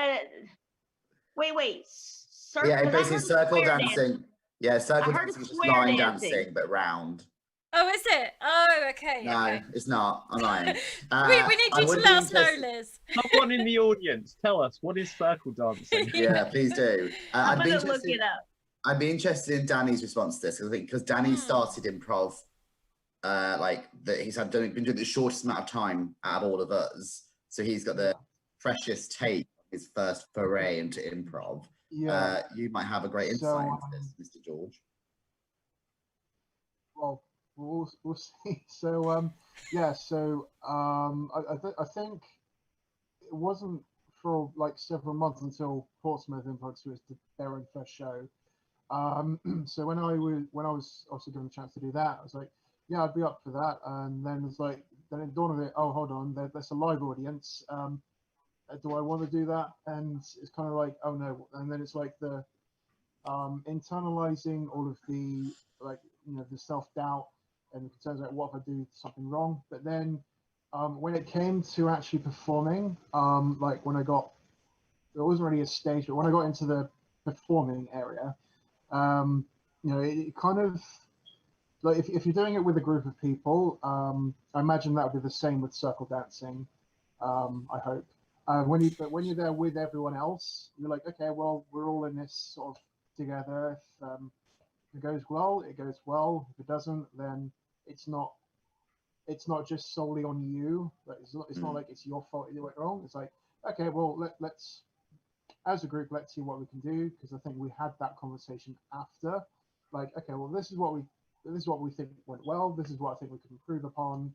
Wait. Circle. Yeah, basically circle dancing. Yeah, circle dancing is just line dancing, but round. Oh, is it? Oh, okay. No, okay. It's not. I'm lying. We need you to let us know, Liz. Someone in the audience, tell us, what is circle dancing? Yeah, please do. I'm going to look it up. I'd be interested in Danny's response to this, because Danny started improv, he's been doing the shortest amount of time out of all of us, so he's got the freshest take on his first foray into improv. Yeah. You might have a great insight into this, Mr. George. Well, we'll see. So I think it wasn't for like several months until Portsmouth Improv was their own first show. So when I was also given a chance to do that, I was like, yeah, I'd be up for that. And then it's like, then it dawned on me, oh, hold on, there's a live audience. Do I want to do that? And it's kind of like, oh no. And then it's like the internalizing all of the the self-doubt and the concerns about what if I do something wrong. But then when it came to actually performing, like when there wasn't really a stage, but when I got into the performing area, it kind of like if you're doing it with a group of people, I imagine that would be the same with circle dancing. I hope when you're there with everyone else, you're like, okay, well, we're all in this sort of together. If it goes well, it goes well. If it doesn't, then it's not just solely on you. It's not like it's your fault you went wrong. It's like, okay, well, let's as a group, let's see what we can do, because I think we had that conversation after, like, okay, well, this is what we think went well. This is what I think we can improve upon.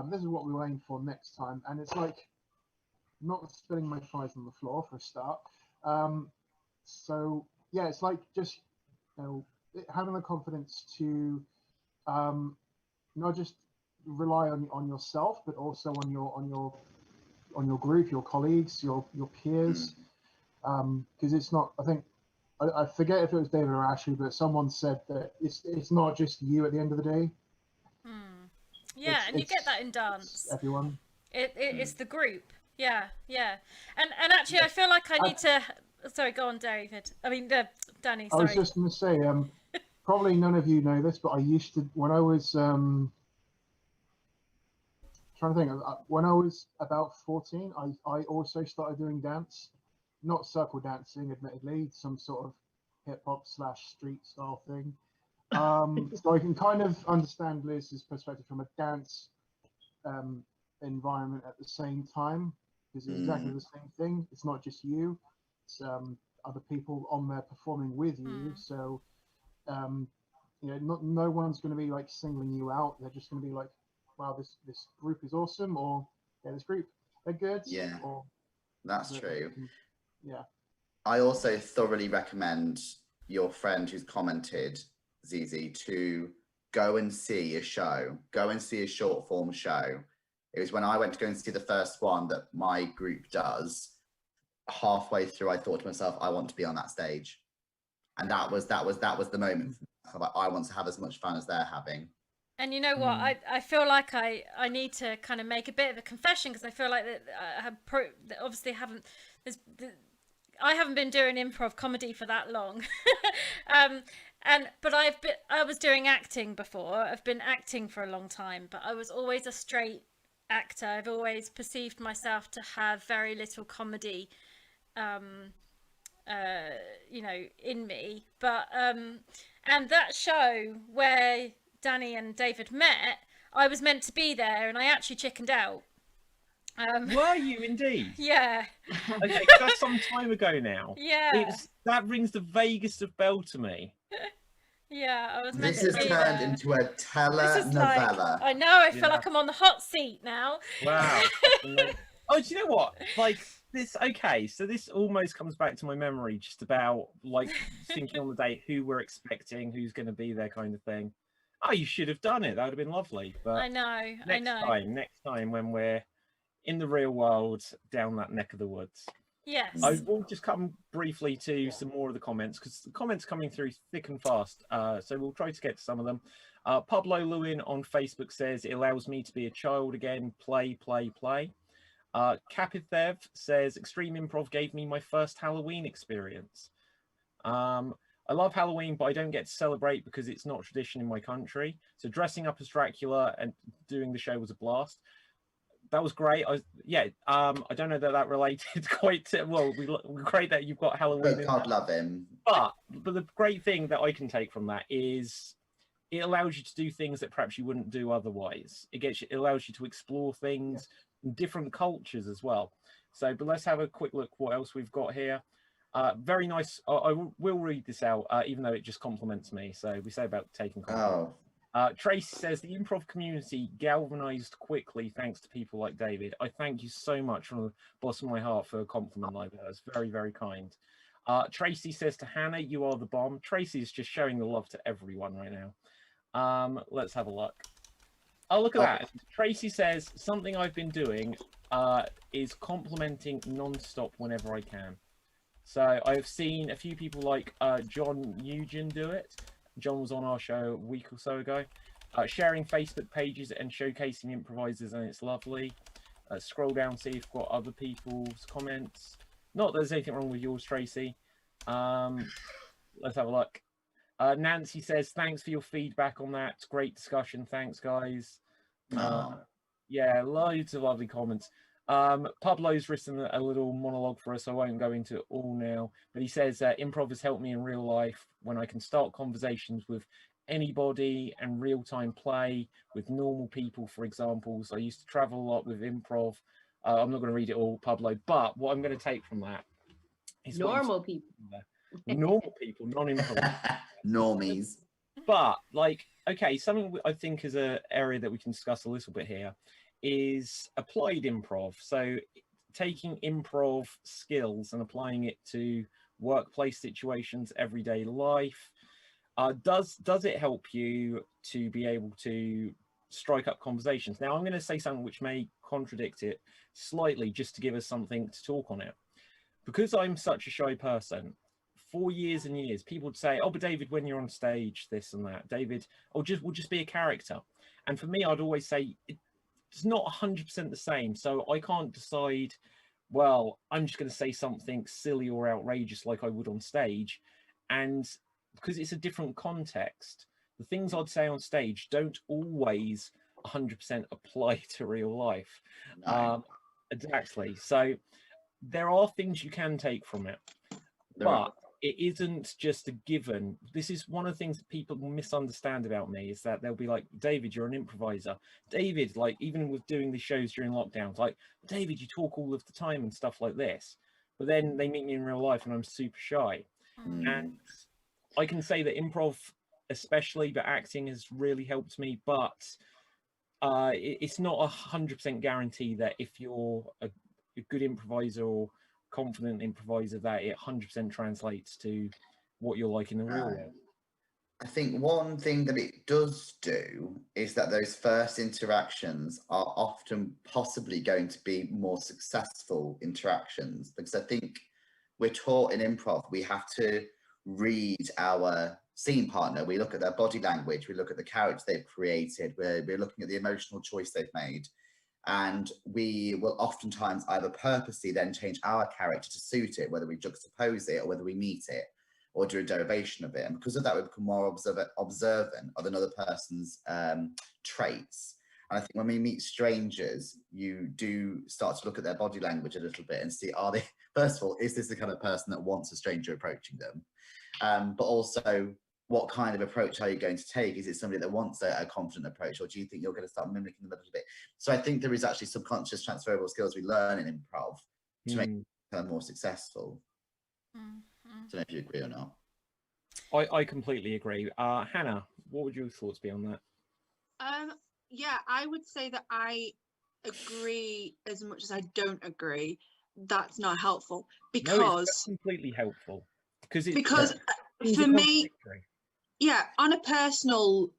This is what we aim for next time. And it's like not spilling my fries on the floor for a start. So yeah, it's like just having the confidence to not just rely on yourself, but also on your group, your colleagues, your peers. Because it's not, I think, I forget if it was David or Ashley, but someone said that it's not just you at the end of the day. Yeah, and you get that in dance. Everyone. It's the group. Yeah. And actually, I feel like I need to. Sorry, go on, David. I mean, Danny. Sorry. I was just going to say, probably none of you know this, but I used to, when I was trying to think, when I was about 14, I also started doing dance. Not circle dancing, admittedly, some sort of hip hop / street style thing. So I can kind of understand Liz's perspective from a dance environment at the same time, because it's exactly the same thing. It's not just you, it's other people on there performing with you. So you know, no one's going to be like singling you out. They're just going to be like, wow, this group is awesome, or yeah, this group, they're good. Yeah, or, that's true. Yeah. I also thoroughly recommend your friend who's commented, ZeeZe, to go and see a show, go and see a short form show. It was when I went to go and see the first one that my group does. Halfway through, I thought to myself, I want to be on that stage. And that was the moment. I want to have as much fun as they're having. And you know what? I feel like I need to kind of make a bit of a confession, because I feel like that obviously I haven't been doing improv comedy for that long. But I was doing acting before. I've been acting for a long time, but I was always a straight actor. I've always perceived myself to have very little comedy you know, in me. But and that show where Danny and David met, I was meant to be there, and I actually chickened out. Were you indeed? Yeah. Okay, that's some time ago now. Yeah. That rings the vaguest of bell to me. Yeah, I was meant This to has be turned there. into a telenovela. I know, I feel like I'm on the hot seat now. Wow. Oh, do you know what? Like this, okay, so this almost comes back to my memory, just about like thinking on the day who we're expecting, who's going to be there, kind of thing. Oh, you should have done it. That would have been lovely. But I know. Next time when we're in the real world, down that neck of the woods. Yes. I will just come briefly to some more of the comments, because the comments are coming through thick and fast. So we'll try to get to some of them. Pablo Lewin on Facebook says, it allows me to be a child again. Play. Kapithev says, Extreme Improv gave me my first Halloween experience. I love Halloween, but I don't get to celebrate because it's not tradition in my country. So dressing up as Dracula and doing the show was a blast. That was great. I don't know that related quite to, well, great that you've got Halloween. God love him. But the great thing that I can take from that is it allows you to do things that perhaps you wouldn't do otherwise. It allows you to explore things in different cultures as well. So, but let's have a quick look what else we've got here. Very nice. I will read this out, even though it just compliments me. So we say about taking compliments. Tracy says, the improv community galvanized quickly thanks to people like David. I thank you so much from the bottom of my heart for a compliment like that. It's very, very kind. Tracy says to Hannah, you are the bomb. Tracy is just showing the love to everyone right now. Let's have a look. Oh, look at that. Tracy says, something I've been doing is complimenting non-stop whenever I can. So I've seen a few people like John Nugent do it. John was on our show a week or so ago, sharing Facebook pages and showcasing improvisers, and it's lovely. Scroll down, see if you've got other people's comments. Not that there's anything wrong with yours, Tracy. Let's have a look. Nancy says, thanks for your feedback on that. Great discussion. Thanks, guys. Yeah, loads of lovely comments. Pablo's written a little monologue for us, so I won't go into it all now, but he says improv has helped me in real life when I can start conversations with anybody and real-time play with normal people, for example. So I used to travel a lot with improv. I'm not going to read it all, Pablo, but what I'm going to take from that is normal people. Normal people, non-improv. Normies. But like, okay, something I think is an area that we can discuss a little bit here is applied improv. So taking improv skills and applying it to workplace situations, everyday life. Does it help you to be able to strike up conversations? Now I'm going to say something which may contradict it slightly, just to give us something to talk on it. Because I'm such a shy person, for years and years people would say, oh, but David, when you're on stage, this and that, David, we'll just be a character. And for me, I'd always say it's not 100% the same. So I can't decide, well, I'm just going to say something silly or outrageous like I would on stage. And because it's a different context, the things I'd say on stage don't always 100% apply to real life. No. Exactly. So there are things you can take from it. But it isn't just a given. This is one of the things that people misunderstand about me, is that they'll be like, David, you're an improviser. David, like, even with doing the shows during lockdowns, like, David, you talk all of the time and stuff like this. But then they meet me in real life and I'm super shy. And I can say that improv especially, but acting has really helped me. But it's not 100% guarantee that if you're a good improviser or confident improviser, that it 100% translates to what you're like in the real world. I think one thing that it does do is that those first interactions are often possibly going to be more successful interactions, because I think we're taught in improv we have to read our scene partner. We look at their body language, we look at the character they've created, we're looking at the emotional choice they've made. And we will oftentimes either purposely then change our character to suit it, whether we juxtapose it or whether we meet it or do a derivation of it. And because of that, we become more observant of another person's traits. And I think when we meet strangers, you do start to look at their body language a little bit and see, are they, first of all, is this the kind of person that wants a stranger approaching them? But also, what kind of approach are you going to take? Is it somebody that wants a confident approach, or do you think you're going to start mimicking them a little bit? So I think there is actually subconscious transferable skills we learn in improv to make them more successful. I don't know if you agree or not. I completely agree. Hannah, what would your thoughts be on that? Yeah, I would say that I agree as much as I don't agree. That's not helpful, because no, it's completely helpful, because for me, yeah, on a personal,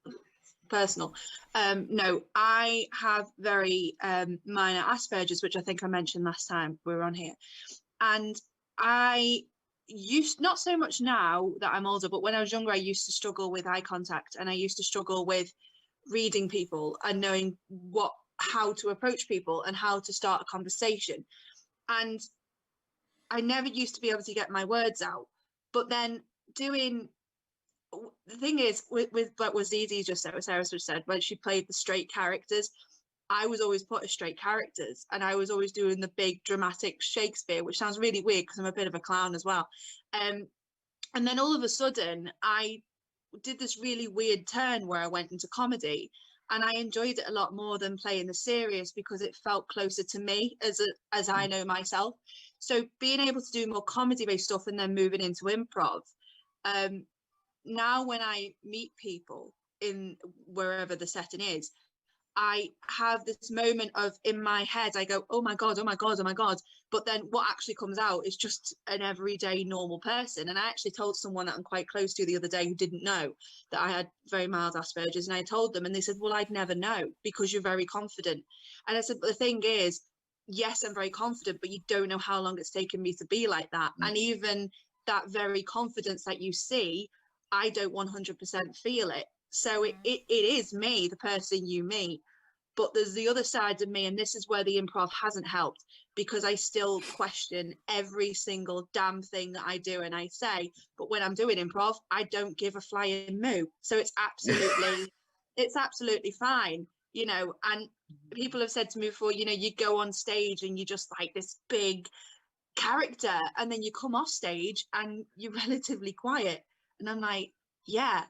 no, I have very minor Asperger's, which I think I mentioned last time we were on here, and I used, not so much now that I'm older, but when I was younger, I used to struggle with eye contact, and I used to struggle with reading people and knowing how to approach people and how to start a conversation, and I never used to be able to get my words out. But then the thing is, with like what ZeeZe just said, what Sarah just said, when she played the straight characters, I was always put as straight characters, and I was always doing the big dramatic Shakespeare, which sounds really weird because I'm a bit of a clown as well. And then all of a sudden I did this really weird turn where I went into comedy, and I enjoyed it a lot more than playing the serious, because it felt closer to me as I know myself. So being able to do more comedy based stuff and then moving into improv, now when I meet people in wherever the setting is, I have this moment of, in my head, I go, oh my God, oh my God, oh my God. But then what actually comes out is just an everyday normal person. And I actually told someone that I'm quite close to the other day who didn't know that I had very mild Asperger's. And I told them, and they said, well, I'd never know because you're very confident. And I said, but the thing is, yes, I'm very confident, but you don't know how long it's taken me to be like that. And even that very confidence that you see, I don't 100% feel it. So it is me, the person you meet. But there's the other side of me, and this is where the improv hasn't helped, because I still question every single damn thing that I do and I say. But when I'm doing improv, I don't give a flying moo. So it's absolutely fine, you know. And people have said to me before, you know, you go on stage and you're just like this big character, and then you come off stage and you're relatively quiet. And I'm like, yeah.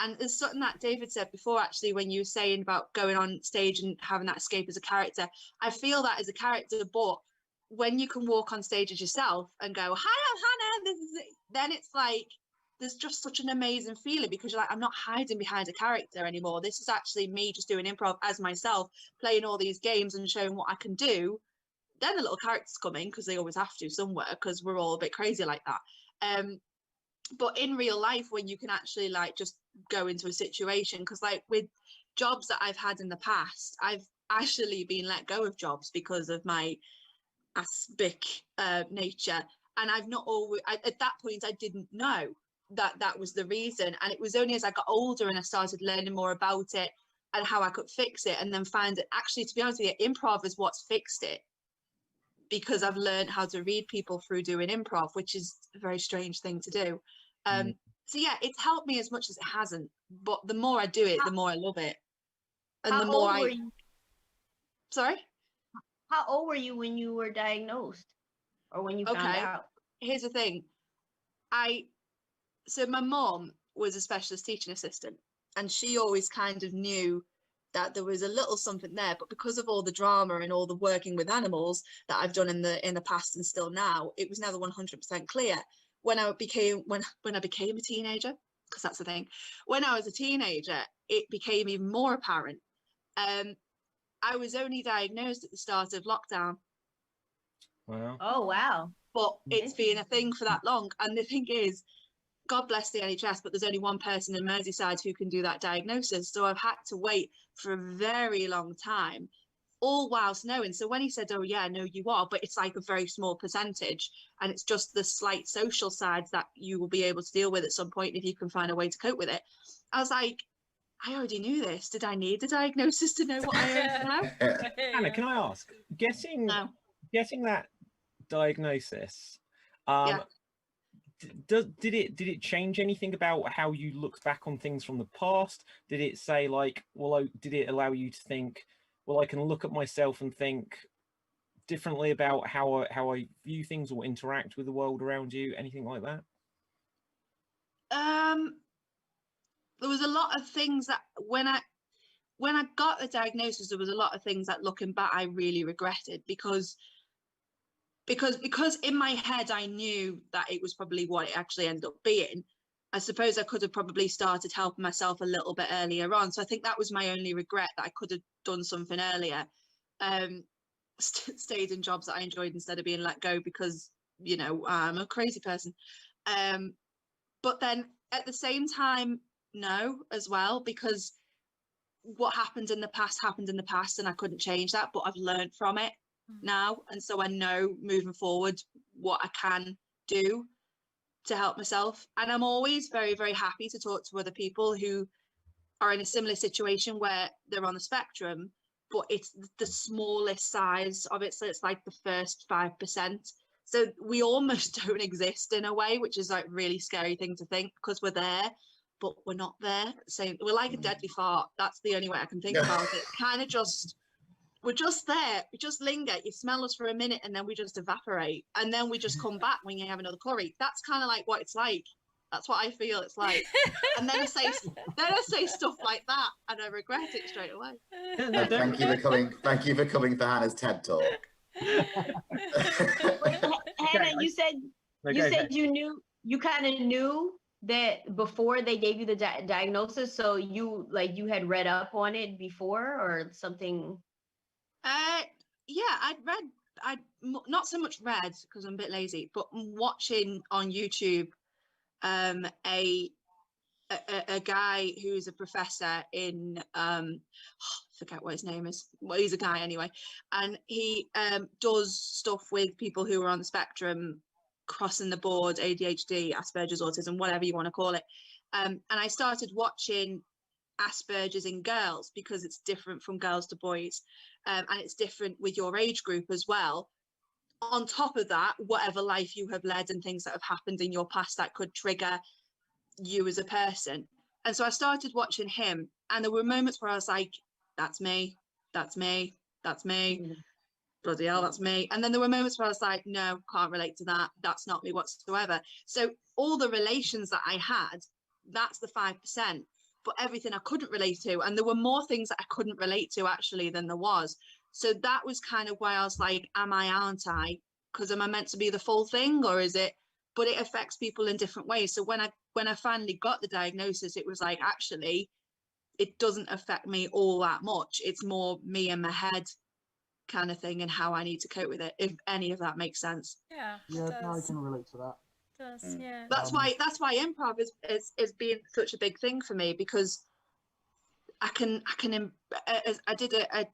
And there's something that David said before, actually, when you were saying about going on stage and having that escape as a character. I feel that as a character, but when you can walk on stage as yourself and go, hi, I'm Hannah, this is it, then it's like, there's just such an amazing feeling, because you're like, I'm not hiding behind a character anymore. This is actually me just doing improv as myself, playing all these games and showing what I can do. Then the little characters come in, because they always have to somewhere, because we're all a bit crazy like that. But in real life, when you can actually like just go into a situation, because like with jobs that I've had in the past, I've actually been let go of jobs because of my aspic nature, and I've not always, at that point I didn't know that was the reason. And it was only as I got older and I started learning more about it and how I could fix it, and then find it, actually, to be honest with you, improv is what's fixed it, because I've learned how to read people through doing improv, which is a very strange thing to do. So yeah, it's helped me as much as it hasn't, but the more I do it, the more I love it. And the more Sorry? How old were you when you were diagnosed, or when you found out? Here's the thing. So my mom was a specialist teaching assistant, and she always kind of knew that there was a little something there, but because of all the drama and all the working with animals that I've done in the past and still now, it was never 100% clear. When I became a teenager, because that's the thing, when I was a teenager, it became even more apparent. I was only diagnosed at the start of lockdown. Wow. Oh, wow. But it's been a thing for that long. And the thing is, God bless the NHS, but there's only one person in Merseyside who can do that diagnosis. So I've had to wait for a very long time, all whilst knowing. So when he said, oh yeah, no, you are, but it's like a very small percentage, and it's just the slight social sides that you will be able to deal with at some point if you can find a way to cope with it. I was like, I already knew this. Did I need the diagnosis to know what I own now? Anna, can I ask, getting that diagnosis, did it change anything about how you looked back on things from the past? Did it say like, well, did it allow you to think, well, I can look at myself and think differently about how I view things or interact with the world around you? Anything like that? There was a lot of things that when I got the diagnosis, there was a lot of things that looking back I really regretted, because in my head I knew that it was probably what it actually ended up being. I suppose I could have probably started helping myself a little bit earlier on. So I think that was my only regret, that I could have done something earlier. Stayed in jobs that I enjoyed instead of being let go because, you know, I'm a crazy person. But then at the same time, no, as well, because what happened in the past, and I couldn't change that, but I've learned from it now, and so I know moving forward what I can do to help myself. And I'm always very, very happy to talk to other people who are in a similar situation where they're on the spectrum, but it's the smallest size of it, so it's like the first 5%. So we almost don't exist in a way, which is like really scary thing to think, because we're there but we're not there. So we're like a deadly fart. That's the only way I can think about it. Kind of just, we're just there. We just linger. You smell us for a minute and then we just evaporate. And then we just come back when you have another curry. That's kind of like what it's like. That's what I feel it's like. And then I say stuff like that and I regret it straight away. Thank you for coming for Hannah's TED Talk. Wait, Hannah, you said you kind of knew that before they gave you the diagnosis, so you had read up on it before or something? Yeah, I'd not so much read because I'm a bit lazy, but watching on YouTube a guy who's a professor in I forget what his name is. Well, he's a guy anyway, and he does stuff with people who are on the spectrum, crossing the board, ADHD, Asperger's, autism, whatever you want to call it. And I started watching Asperger's in girls because it's different from girls to boys, and it's different with your age group as well. On top of that, whatever life you have led and things that have happened in your past that could trigger you as a person. And so I started watching him, and there were moments where I was like, that's me, that's me, that's me. Bloody hell, that's me. And then there were moments where I was like, no, can't relate to that. That's not me whatsoever. So all the relations that I had, that's the 5%. But everything I couldn't relate to. And there were more things that I couldn't relate to actually than there was. So that was kind of why I was like, am I, aren't I? Because am I meant to be the full thing, or is it? But it affects people in different ways. So when I finally got the diagnosis, it was like, actually, it doesn't affect me all that much. It's more me and my head kind of thing and how I need to cope with it, if any of that makes sense. Yeah, I can relate to that. Does, yeah. That's why improv is being such a big thing for me, because I did a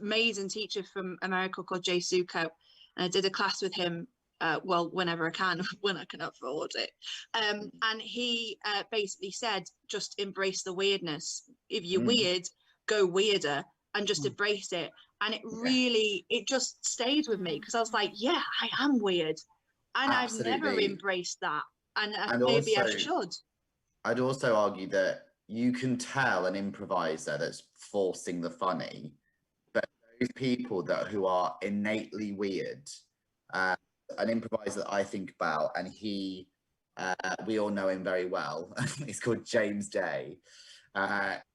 amazing teacher from America called Jay Suko, and I did a class with him whenever I can, when I can afford it, and he basically said, just embrace the weirdness. If you're weird, go weirder and just embrace it. And it just stayed with me, because I was like, yeah, I am weird. And Absolutely. I've never embraced that. And maybe also, I should. I'd also argue that you can tell an improviser that's forcing the funny, but those people who are innately weird, an improviser that I think about, and he We all know him very well. He's called James Day.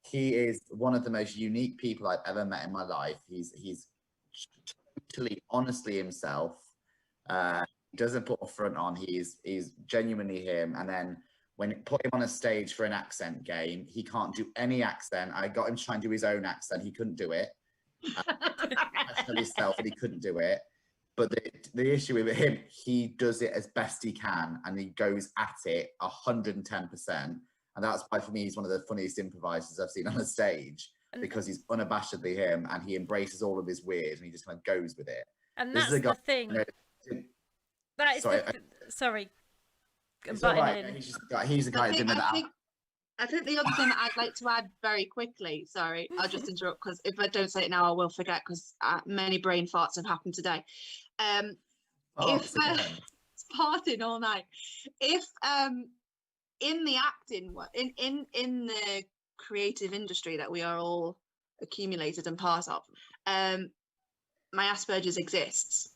He is one of the most unique people I've ever met in my life. He's totally honestly himself. He doesn't put a front on. He's genuinely him. And then when you put him on a stage for an accent game, he can't do any accent. I got him to try and do his own accent. He couldn't do it. Himself, and he couldn't do it. But the issue with him, he does it as best he can, and he goes at it 110%. And that's why, for me, he's one of the funniest improvisers I've seen on a stage, because he's unabashedly him, and he embraces all of his weird, and he just kind of goes with it. And that's the thing. That is sorry. He's the guy that didn't know that. I think the other thing that I'd like to add very quickly, sorry, I'll just interrupt, because if I don't say it now, I will forget, because many brain farts have happened today. If it's partying all night, if in the acting, in the creative industry that we are all accumulated and part of, my Asperger's exists.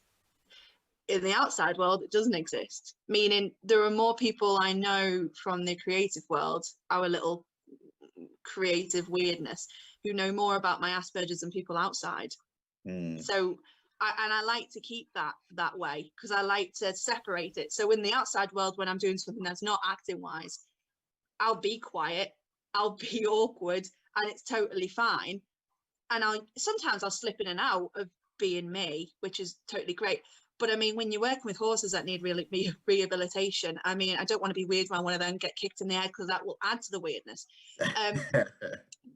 In the outside world, it doesn't exist, meaning there are more people I know from the creative world, our little creative weirdness, who know more about my Asperger's than people outside. So I like to keep that way, because I like to separate it. So in the outside world, when I'm doing something that's not acting wise, I'll be quiet, I'll be awkward, and it's totally fine. And sometimes I'll slip in and out of being me, which is totally great. But I mean, when you're working with horses that need rehabilitation, I mean, I don't want to be weird when one of them get kicked in the head, because that will add to the weirdness.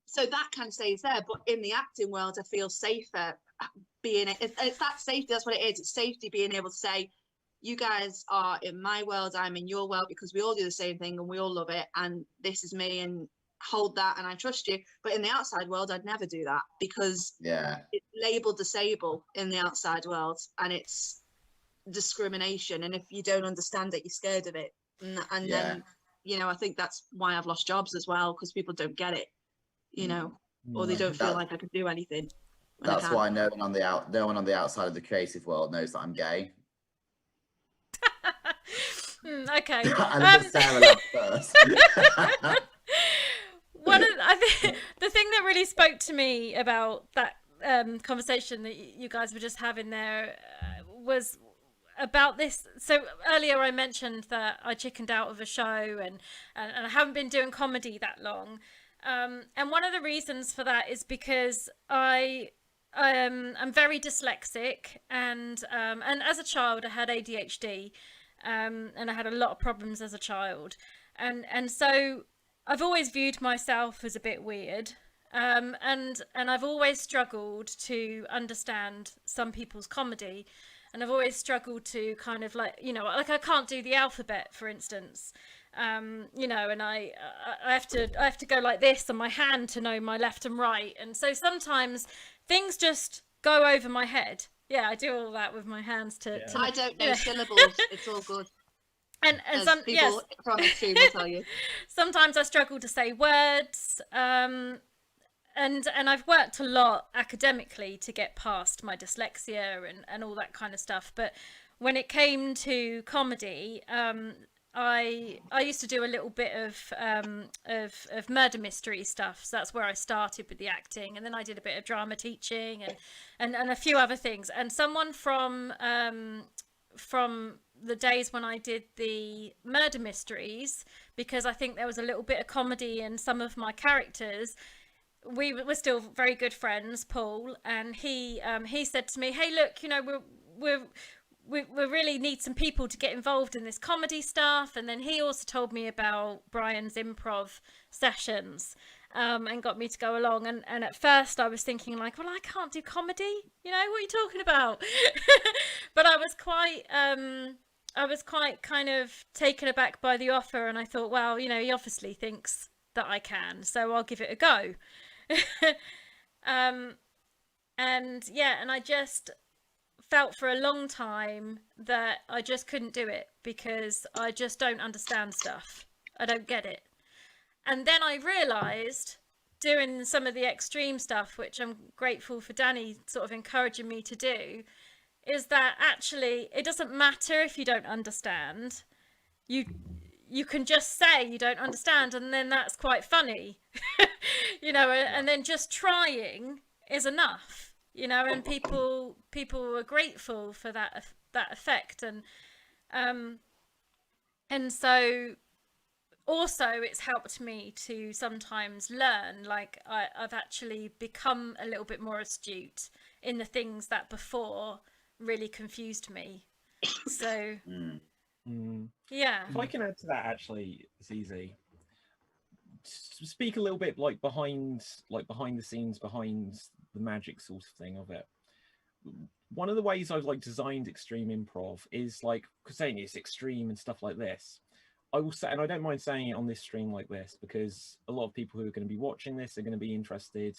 So that kind of stays there. But in the acting world, I feel safer being it's that safety. That's what it is. It's safety, being able to say, you guys are in my world, I'm in your world, because we all do the same thing and we all love it. And this is me, and hold that, and I trust you. But in the outside world, I'd never do that, because it's labeled disabled in the outside world, and it's discrimination, and if you don't understand it, you're scared of it, and then, you know, I think that's why I've lost jobs as well, because people don't get it, you know, or they don't feel like I can do anything. That's why no one on the outside of the creative world knows that I'm gay. Okay. I let Sarah laugh first. I think the thing that really spoke to me about that conversation that you guys were just having there was about this. So earlier I mentioned that I chickened out of a show, and I haven't been doing comedy that long, and one of the reasons for that is because I'm very dyslexic, and as a child I had ADHD, and I had a lot of problems as a child, and so I've always viewed myself as a bit weird, and I've always struggled to understand some people's comedy. And I've always struggled to kind of like, you know, like I can't do the alphabet, for instance, you know, and I have to go like this on my hand to know my left and right. And so sometimes things just go over my head. Yeah, I do all that with my hands to I don't know syllables. It's all good. And some people from Extreme will tell you. Sometimes I struggle to say words. And I've worked a lot academically to get past my dyslexia and all that kind of stuff. But when it came to comedy, I used to do a little bit of murder mystery stuff. So that's where I started with the acting, and then I did a bit of drama teaching and a few other things. And someone from the days when I did the murder mysteries, because I think there was a little bit of comedy in some of my characters. We were still very good friends, Paul, and he said to me, "Hey, look, you know, we really need some people to get involved in this comedy stuff." And then he also told me about Brian's improv sessions, and got me to go along. And at first I was thinking like, well, I can't do comedy, you know, what are you talking about? But I was quite kind of taken aback by the offer, and I thought, well, you know, he obviously thinks that I can, so I'll give it a go. And I just felt for a long time that I just couldn't do it, because I just don't understand stuff. I don't get it. And then I realized, doing some of the extreme stuff, which I'm grateful for Danny sort of encouraging me to do, is that actually it doesn't matter if you don't understand. You you can just say you don't understand, and then that's quite funny. You know, and then just trying is enough, you know, and people are grateful for that effect. And so also it's helped me to sometimes learn, like I've actually become a little bit more astute in the things that before really confused me. So yeah. If I can add to that, actually, ZeeZe, speak a little bit like behind the scenes, behind the magic sort of thing of it. One of the ways I've like designed Extreme Improv is like, because saying it's extreme and stuff like this, I will say, and I don't mind saying it on this stream like this, because a lot of people who are going to be watching this are going to be interested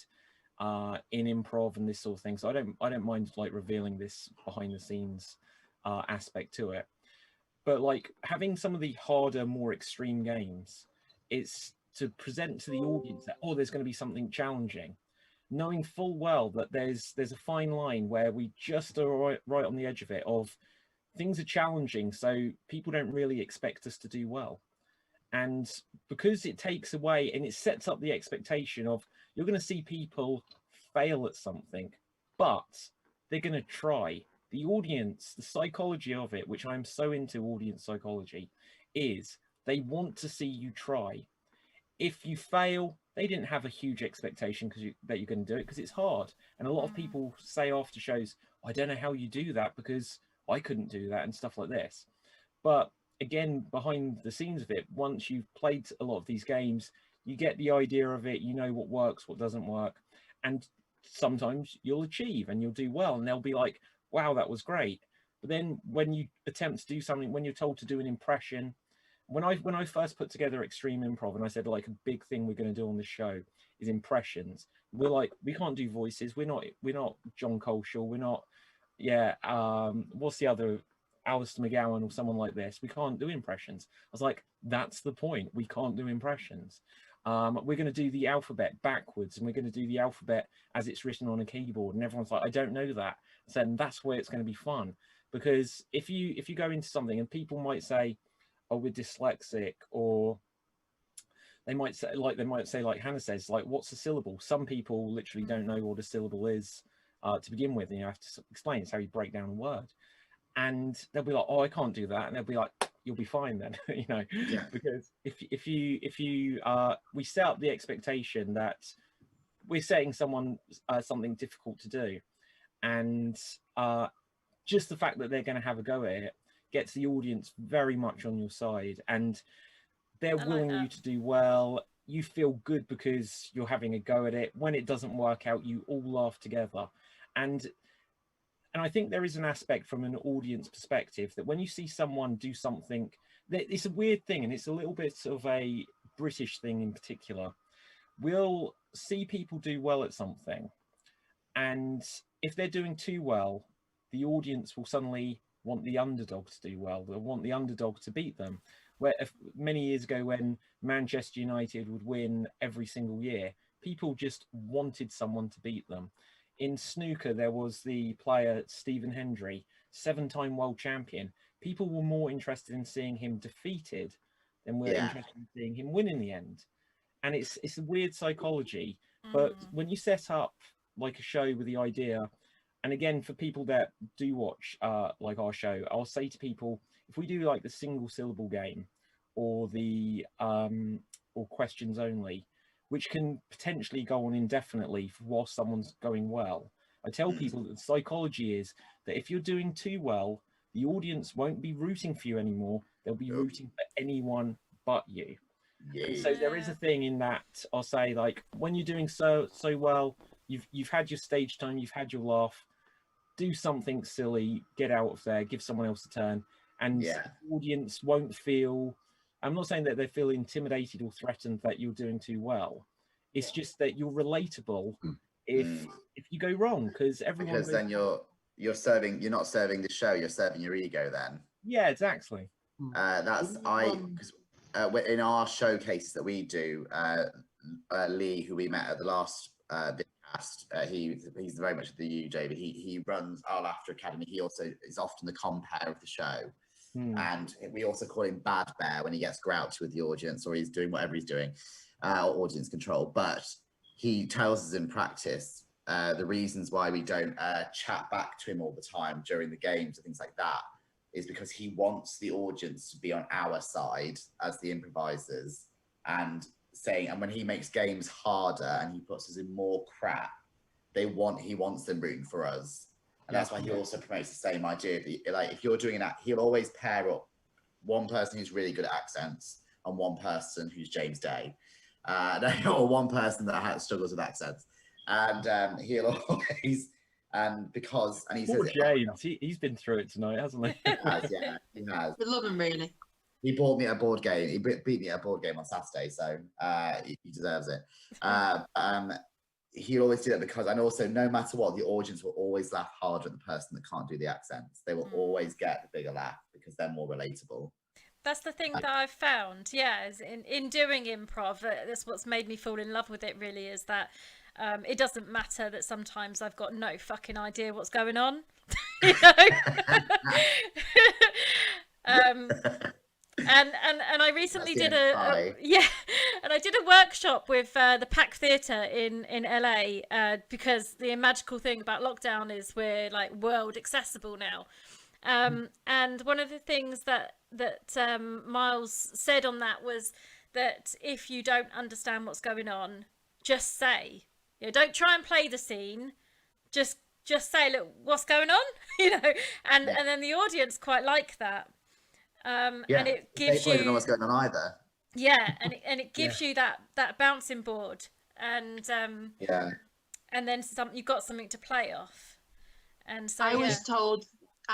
in improv and this sort of thing. So I don't mind like revealing this behind the scenes aspect to it. But like having some of the harder, more extreme games, it's to present to the audience that, oh, there's going to be something challenging, knowing full well that there's a fine line where we just are right on the edge of it, of things are challenging, so people don't really expect us to do well. And because it takes away and it sets up the expectation of you're going to see people fail at something, but they're going to try. The audience, the psychology of it, which I'm so into audience psychology, is they want to see you try. If you fail, they didn't have a huge expectation that you're going to do it, because it's hard. And a lot of people say after shows, I don't know how you do that because I couldn't do that and stuff like this. But again, behind the scenes of it, once you've played a lot of these games, you get the idea of it, you know what works, what doesn't work. And sometimes you'll achieve and you'll do well, and they'll be like, wow, that was great. But then when you attempt to do something, when you're told to do an impression, when I first put together Extreme Improv and I said like a big thing we're going to do on this show is impressions, we're like, we can't do voices, we're not John Coleshaw, we're not what's the other, Alistair McGowan or someone like this, we can't do impressions. I was like, that's the point, we can't do impressions. We're going to do the alphabet backwards, and we're going to do the alphabet as it's written on a keyboard, and everyone's like, I don't know that. So that's where it's going to be fun, because if you go into something and people might say, oh, we're dyslexic, or they might say like Hannah says, like, what's a syllable? Some people literally don't know what a syllable is to begin with, and you have to explain it's how you break down a word, and they'll be like, oh, I can't do that, and they'll be like, you'll be fine then. You know, yeah. Because if you we set up the expectation that we're setting someone something difficult to do, and just the fact that they're going to have a go at it gets the audience very much on your side, and they're willing you to do well. You feel good because you're having a go at it. When it doesn't work out, you all laugh together. And I think there is an aspect from an audience perspective that when you see someone do something, it's a weird thing, and it's a little bit of a British thing in particular. We'll see people do well at something, and if they're doing too well, the audience will suddenly want the underdog to do well. They'll want the underdog to beat them. Where many years ago, when Manchester United would win every single year, people just wanted someone to beat them. In snooker, there was the player Stephen Hendry, 7-time world champion. People were more interested in seeing him defeated than were interested in seeing him win in the end. And it's a weird psychology. But when you set up like a show with the idea, and again, for people that do watch like our show, I'll say to people, if we do like the single syllable game or the or questions only, which can potentially go on indefinitely while someone's going well, I tell people that the psychology is that if you're doing too well, the audience won't be rooting for you anymore. They'll be rooting for anyone but you. Yeah. And so there is a thing in that, I'll say, like, when you're doing so well, you've had your stage time, you've had your laugh, do something silly, get out of there, give someone else a turn, and the audience won't feel, I'm not saying that they feel intimidated or threatened that you're doing too well. It's just that you're relatable if you go wrong, because then you're not serving the show, you're serving your ego then. Yeah, exactly. Because in our showcases that we do, Lee, who we met at the last vidcast, he's very much the UJ, but he runs our Laughter Academy. He also is often the compere of the show. And we also call him Bad Bear when he gets grouchy with the audience or he's doing whatever he's doing, or audience control. But he tells us in practice the reasons why we don't chat back to him all the time during the games and things like that is because he wants the audience to be on our side as the improvisers, and when he makes games harder and he puts us in more crap, he wants them rooting for us. And that's why he also promotes the same idea. Like if you're doing an act, he'll always pair up one person who's really good at accents and one person who's James Day, or one person that struggles with accents. And he'll always, he says, James, he's been through it tonight, hasn't he? He has, yeah, he has. We love him, really. He bought me a board game. He beat me at a board game on Saturday, so he deserves it. He'll always do that because, and also no matter what, the audience will always laugh harder at the person that can't do the accents. They will always get the bigger laugh because they're more relatable. That's the thing that I've found, is in doing improv, that's what's made me fall in love with it really, is that it doesn't matter that sometimes I've got no fucking idea what's going on. You know? And I recently did a workshop with the Pack Theatre in LA because the magical thing about lockdown is we're like world accessible now. And one of the things that Miles said on that was that if you don't understand what's going on, just say, don't try and play the scene, just say, look, what's going on, and then the audience quite like that. And it gives you, they don't know what's going on either. And it gives you that bouncing board, and then you've got something to play off. And so I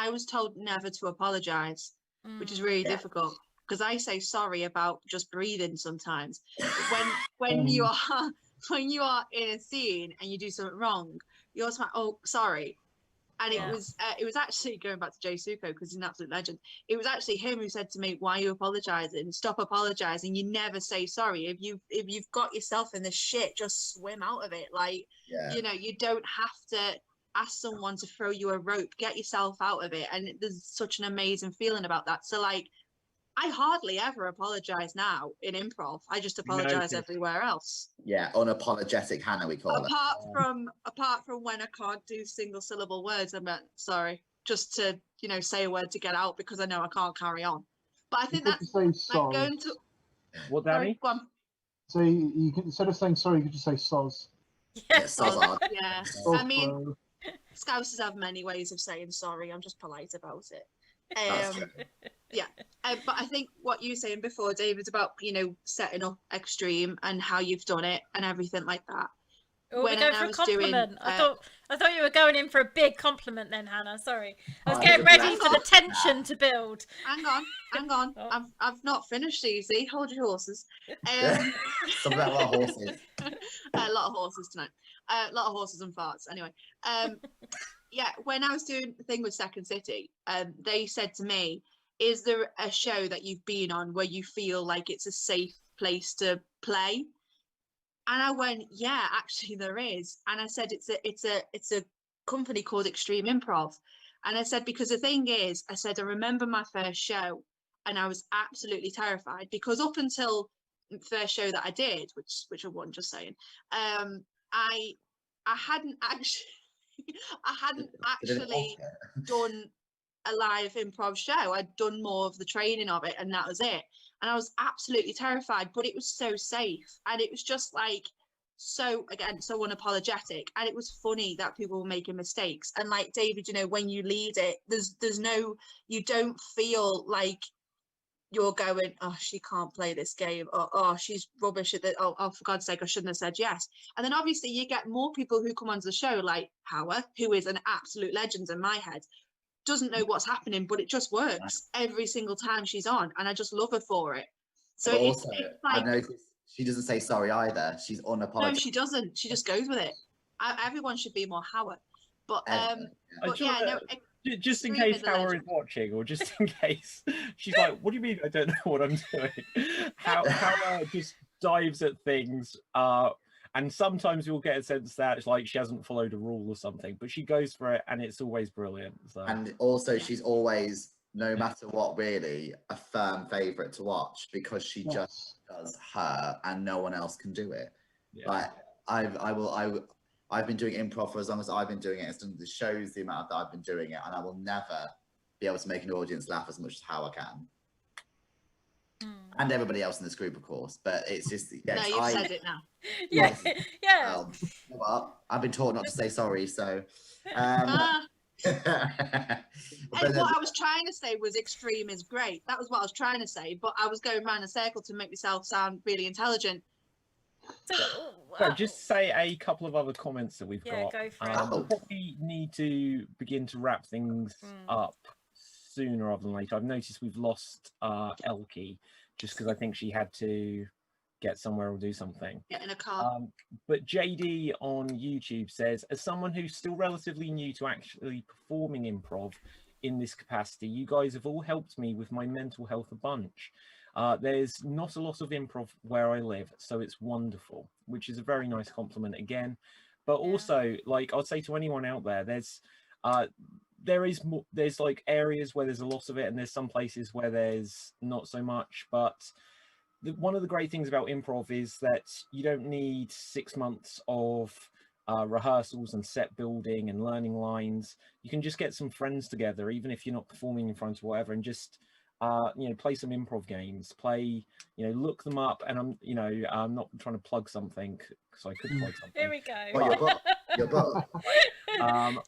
was told never to apologize, which is really difficult because I say sorry about just breathing sometimes. When you are in a scene and you do something wrong, you're just like, oh, sorry. And it was actually, going back to Jay Suko, because he's an absolute legend, it was actually him who said to me, why are you apologizing? Stop apologizing. You never say sorry. If you've got yourself in this shit, just swim out of it. Like, you don't have to ask someone to throw you a rope. Get yourself out of it. And there's such an amazing feeling about that. So, like, I hardly ever apologize now in improv. I just apologize everywhere else. Yeah, unapologetic Hannah, we call it. Apart from when I can't do single syllable words, I'm sorry, just to say a word to get out because I know I can't carry on. But I think that's like going to. What, Danny? Go on. So you can, instead of saying sorry, you could just say soz. Yeah, soz. Yeah. I mean, Scousers have many ways of saying sorry. I'm just polite about it. But I think what you were saying before, David, about setting up Extreme and how you've done it and everything like that. Oh, we're going for a compliment. I thought you were going in for a big compliment then, Hannah. Sorry, I was getting ready for the tension to build. Hang on. Oh. I've not finished, ZeeZe. Hold your horses. Some of that, a lot of horses. A lot of horses tonight. A lot of horses and farts. Anyway. When I was doing the thing with Second City, they said to me, is there a show that you've been on where you feel like it's a safe place to play? And I went, yeah, actually there is. And I said, it's a company called Extreme Improv. And I said, because the thing is, I said, I remember my first show and I was absolutely terrified because up until the first show that I did, which I wasn't just saying, I hadn't actually done a live improv show. I'd done more of the training of it and that was it. And I was absolutely terrified, but it was so safe. And it was just like, so unapologetic. And it was funny that people were making mistakes. And like David, when you lead it, you don't feel like you're going, oh, she can't play this game, or oh, she's rubbish at it. Oh, for God's sake, I shouldn't have said yes. And then obviously you get more people who come onto the show, like Howard, who is an absolute legend in my head, doesn't know what's happening, but it just works every single time she's on, and I just love her for it. So it's like, I noticed she doesn't say sorry either. She's unapologetic. No, she doesn't. She just goes with it. Everyone should be more Howard. But just in case Howard is watching, or just in case she's like, what do you mean I don't know what I'm doing? Howard just dives at things, and sometimes you'll get a sense that it's like she hasn't followed a rule or something, but she goes for it and it's always brilliant. So. And also she's always no matter what, really, a firm favourite to watch because she Yes. just does her and no one else can do it. Yeah. Like I've been doing improv for as long as I've been doing it. It shows the amount that I've been doing it, and I will never be able to make an audience laugh as much as how I can. And everybody else in this group, of course. But it's just No, you've said it now. Yeah, yeah. Well, well, I've been taught not to say sorry, so. And what I was trying to say was extreme is great. That was what I was trying to say, but I was going round in a circle to make myself sound really intelligent. So just say a couple of other comments that we've got. Go for it. We'll probably need to begin to wrap things up sooner rather than later. I've noticed we've lost Elke just because I think she had to get somewhere or do something. Get in a car. But JD on YouTube says, as someone who's still relatively new to actually performing improv in this capacity, you guys have all helped me with my mental health a bunch. There's not a lot of improv where I live, so it's wonderful, which is a very nice compliment again. But also, like, I'd say to anyone out there, there's like areas where there's a lot of it, and there's some places where there's not so much. But one of the great things about improv is that you don't need 6 months of rehearsals and set building and learning lines. You can just get some friends together, even if you're not performing in front of whatever, and just play some improv games, look them up. And I'm not trying to plug something because I could plug something. Here we go. Well, your book.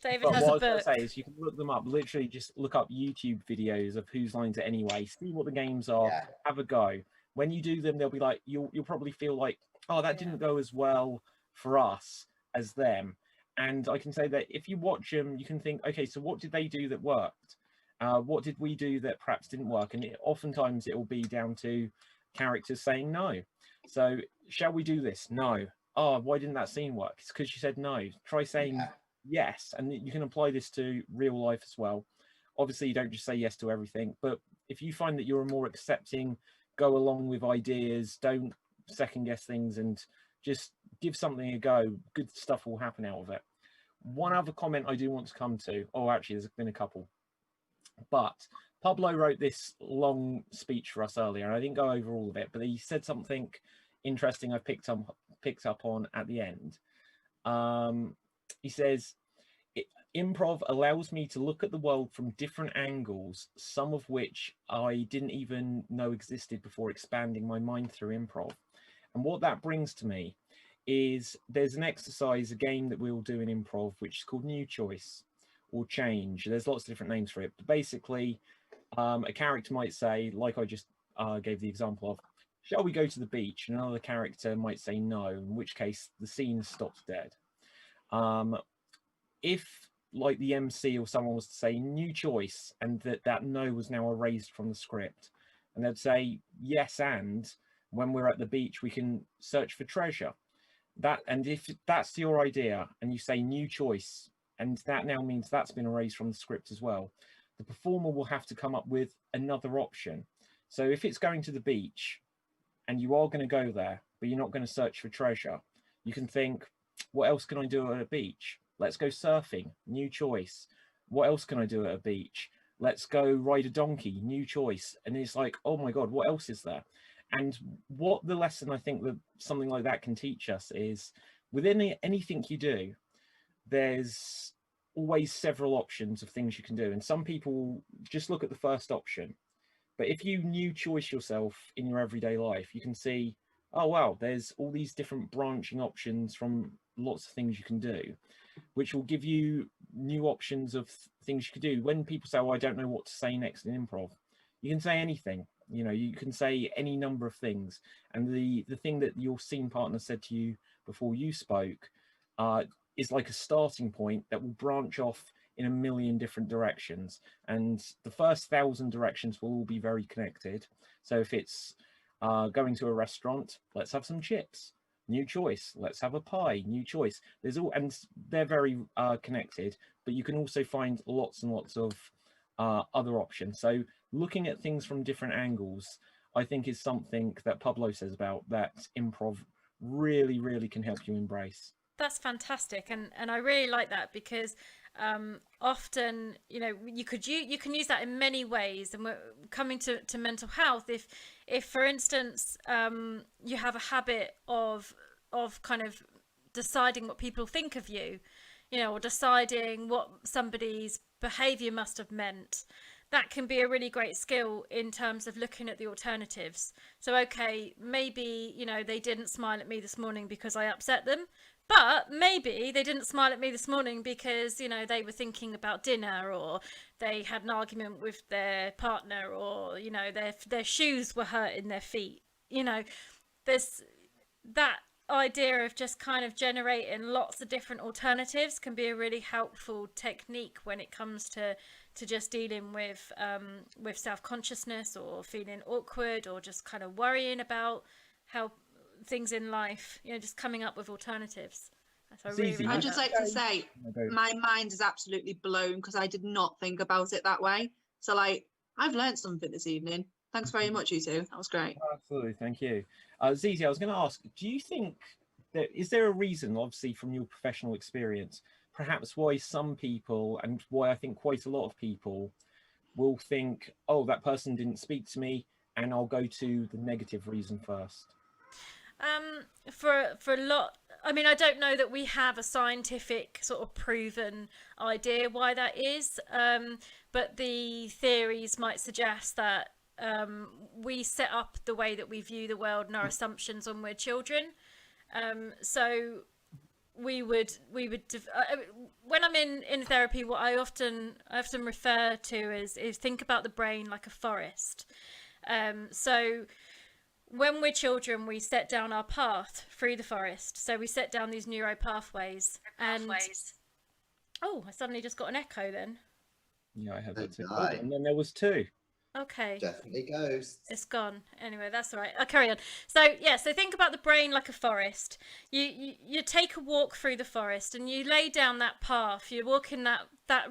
David has a book. What I was going to say is you can look them up, literally just look up YouTube videos of Whose Lines It Anyway, see what the games are, have a go. When you do them, they'll be like, you'll probably feel like, oh, that didn't go as well for us as them. And I can say that if you watch them, you can think, okay, so what did they do that worked? What did we do that perhaps didn't work? And oftentimes it will be down to characters saying no. So shall we do this? No. Oh, why didn't that scene work? It's because you said no. Try saying yes. And you can apply this to real life as well. Obviously, you don't just say yes to everything. But if you find that you're a more accepting, go along with ideas, don't second guess things, and just give something a go, good stuff will happen out of it. One other comment I do want to come to, actually there's been a couple, but Pablo wrote this long speech for us earlier, and I didn't go over all of it, but he said something interesting I picked up on at the end. He says, improv allows me to look at the world from different angles, some of which I didn't even know existed before expanding my mind through improv. And what that brings to me is there's an exercise, a game that we'll do in improv, which is called New Choice or Change. There's lots of different names for it, but basically a character might say, like I just gave the example of, shall we go to the beach? And another character might say no, in which case the scene stops dead. If like the MC or someone was to say new choice, and that no was now erased from the script, and they'd say yes, and when we're at the beach we can search for treasure. And if that's your idea and you say new choice, and that now means that's been erased from the script as well, the performer will have to come up with another option. So if it's going to the beach and you are going to go there but you're not going to search for treasure, you can think, what else can I do at a beach? Let's go surfing, new choice. What else can I do at a beach? Let's go ride a donkey, new choice. And it's like, oh my God, what else is there? And what the lesson I think that something like that can teach us is, within anything you do, there's always several options of things you can do. And some people just look at the first option. But if you new choice yourself in your everyday life, you can see, oh wow, there's all these different branching options from lots of things you can do, which will give you new options of things you could do. When people say, oh, I don't know what to say next in improv, you can say anything. You can say any number of things. And the thing that your scene partner said to you before you spoke is like a starting point that will branch off in a million different directions. And the first 1,000 directions will all be very connected. So if it's going to a restaurant, let's have some chips. New choice. Let's have a pie. New choice. There's all, and they're very connected, but you can also find lots and lots of other options. So looking at things from different angles, I think, is something that Pablo says about that improv really, really can help you embrace. That's fantastic, and I really like that, because often, you know, you can use that in many ways. And we're coming to mental health. If for instance, you have a habit of kind of deciding what people think of you, you know, or deciding what somebody's behavior must have meant, that can be a really great skill in terms of looking at the alternatives. So, okay, maybe, you know, they didn't smile at me this morning because I upset them, but maybe they didn't smile at me this morning because, you know, they were thinking about dinner, or they had an argument with their partner, or, you know, their shoes were hurting their feet. You know, there's that idea of just kind of generating lots of different alternatives can be a really helpful technique when it comes to just dealing with self-consciousness, or feeling awkward, or just kind of worrying about how things in life, you know, just coming up with alternatives. So ZeeZe, I'd just like to say, my mind is absolutely blown because I did not think about it that way. So, like, I've learned something this evening. Thanks very much, you two. That was great. Absolutely, thank you. ZeeZe, I was going to ask, do you think is there a reason, obviously from your professional experience, perhaps why some people, and why I think quite a lot of people, will think, oh, that person didn't speak to me, and I'll go to the negative reason first? For a lot, I mean, I don't know that we have a scientific sort of proven idea why that is, but the theories might suggest that we set up the way that we view the world and our assumptions when we're children. So we would when I'm in therapy, what I often refer to is think about the brain like a forest. So when we're children, we set down our path through the forest. So we set down these neuro pathways. And oh, I suddenly just got an echo then. Yeah, I heard that too. Oh, and then there was two. Okay. Definitely ghosts. It's gone. Anyway, that's all right. I'll carry on. So yeah, so think about the brain like a forest. You take a walk through the forest, and you lay down that path. You're walking that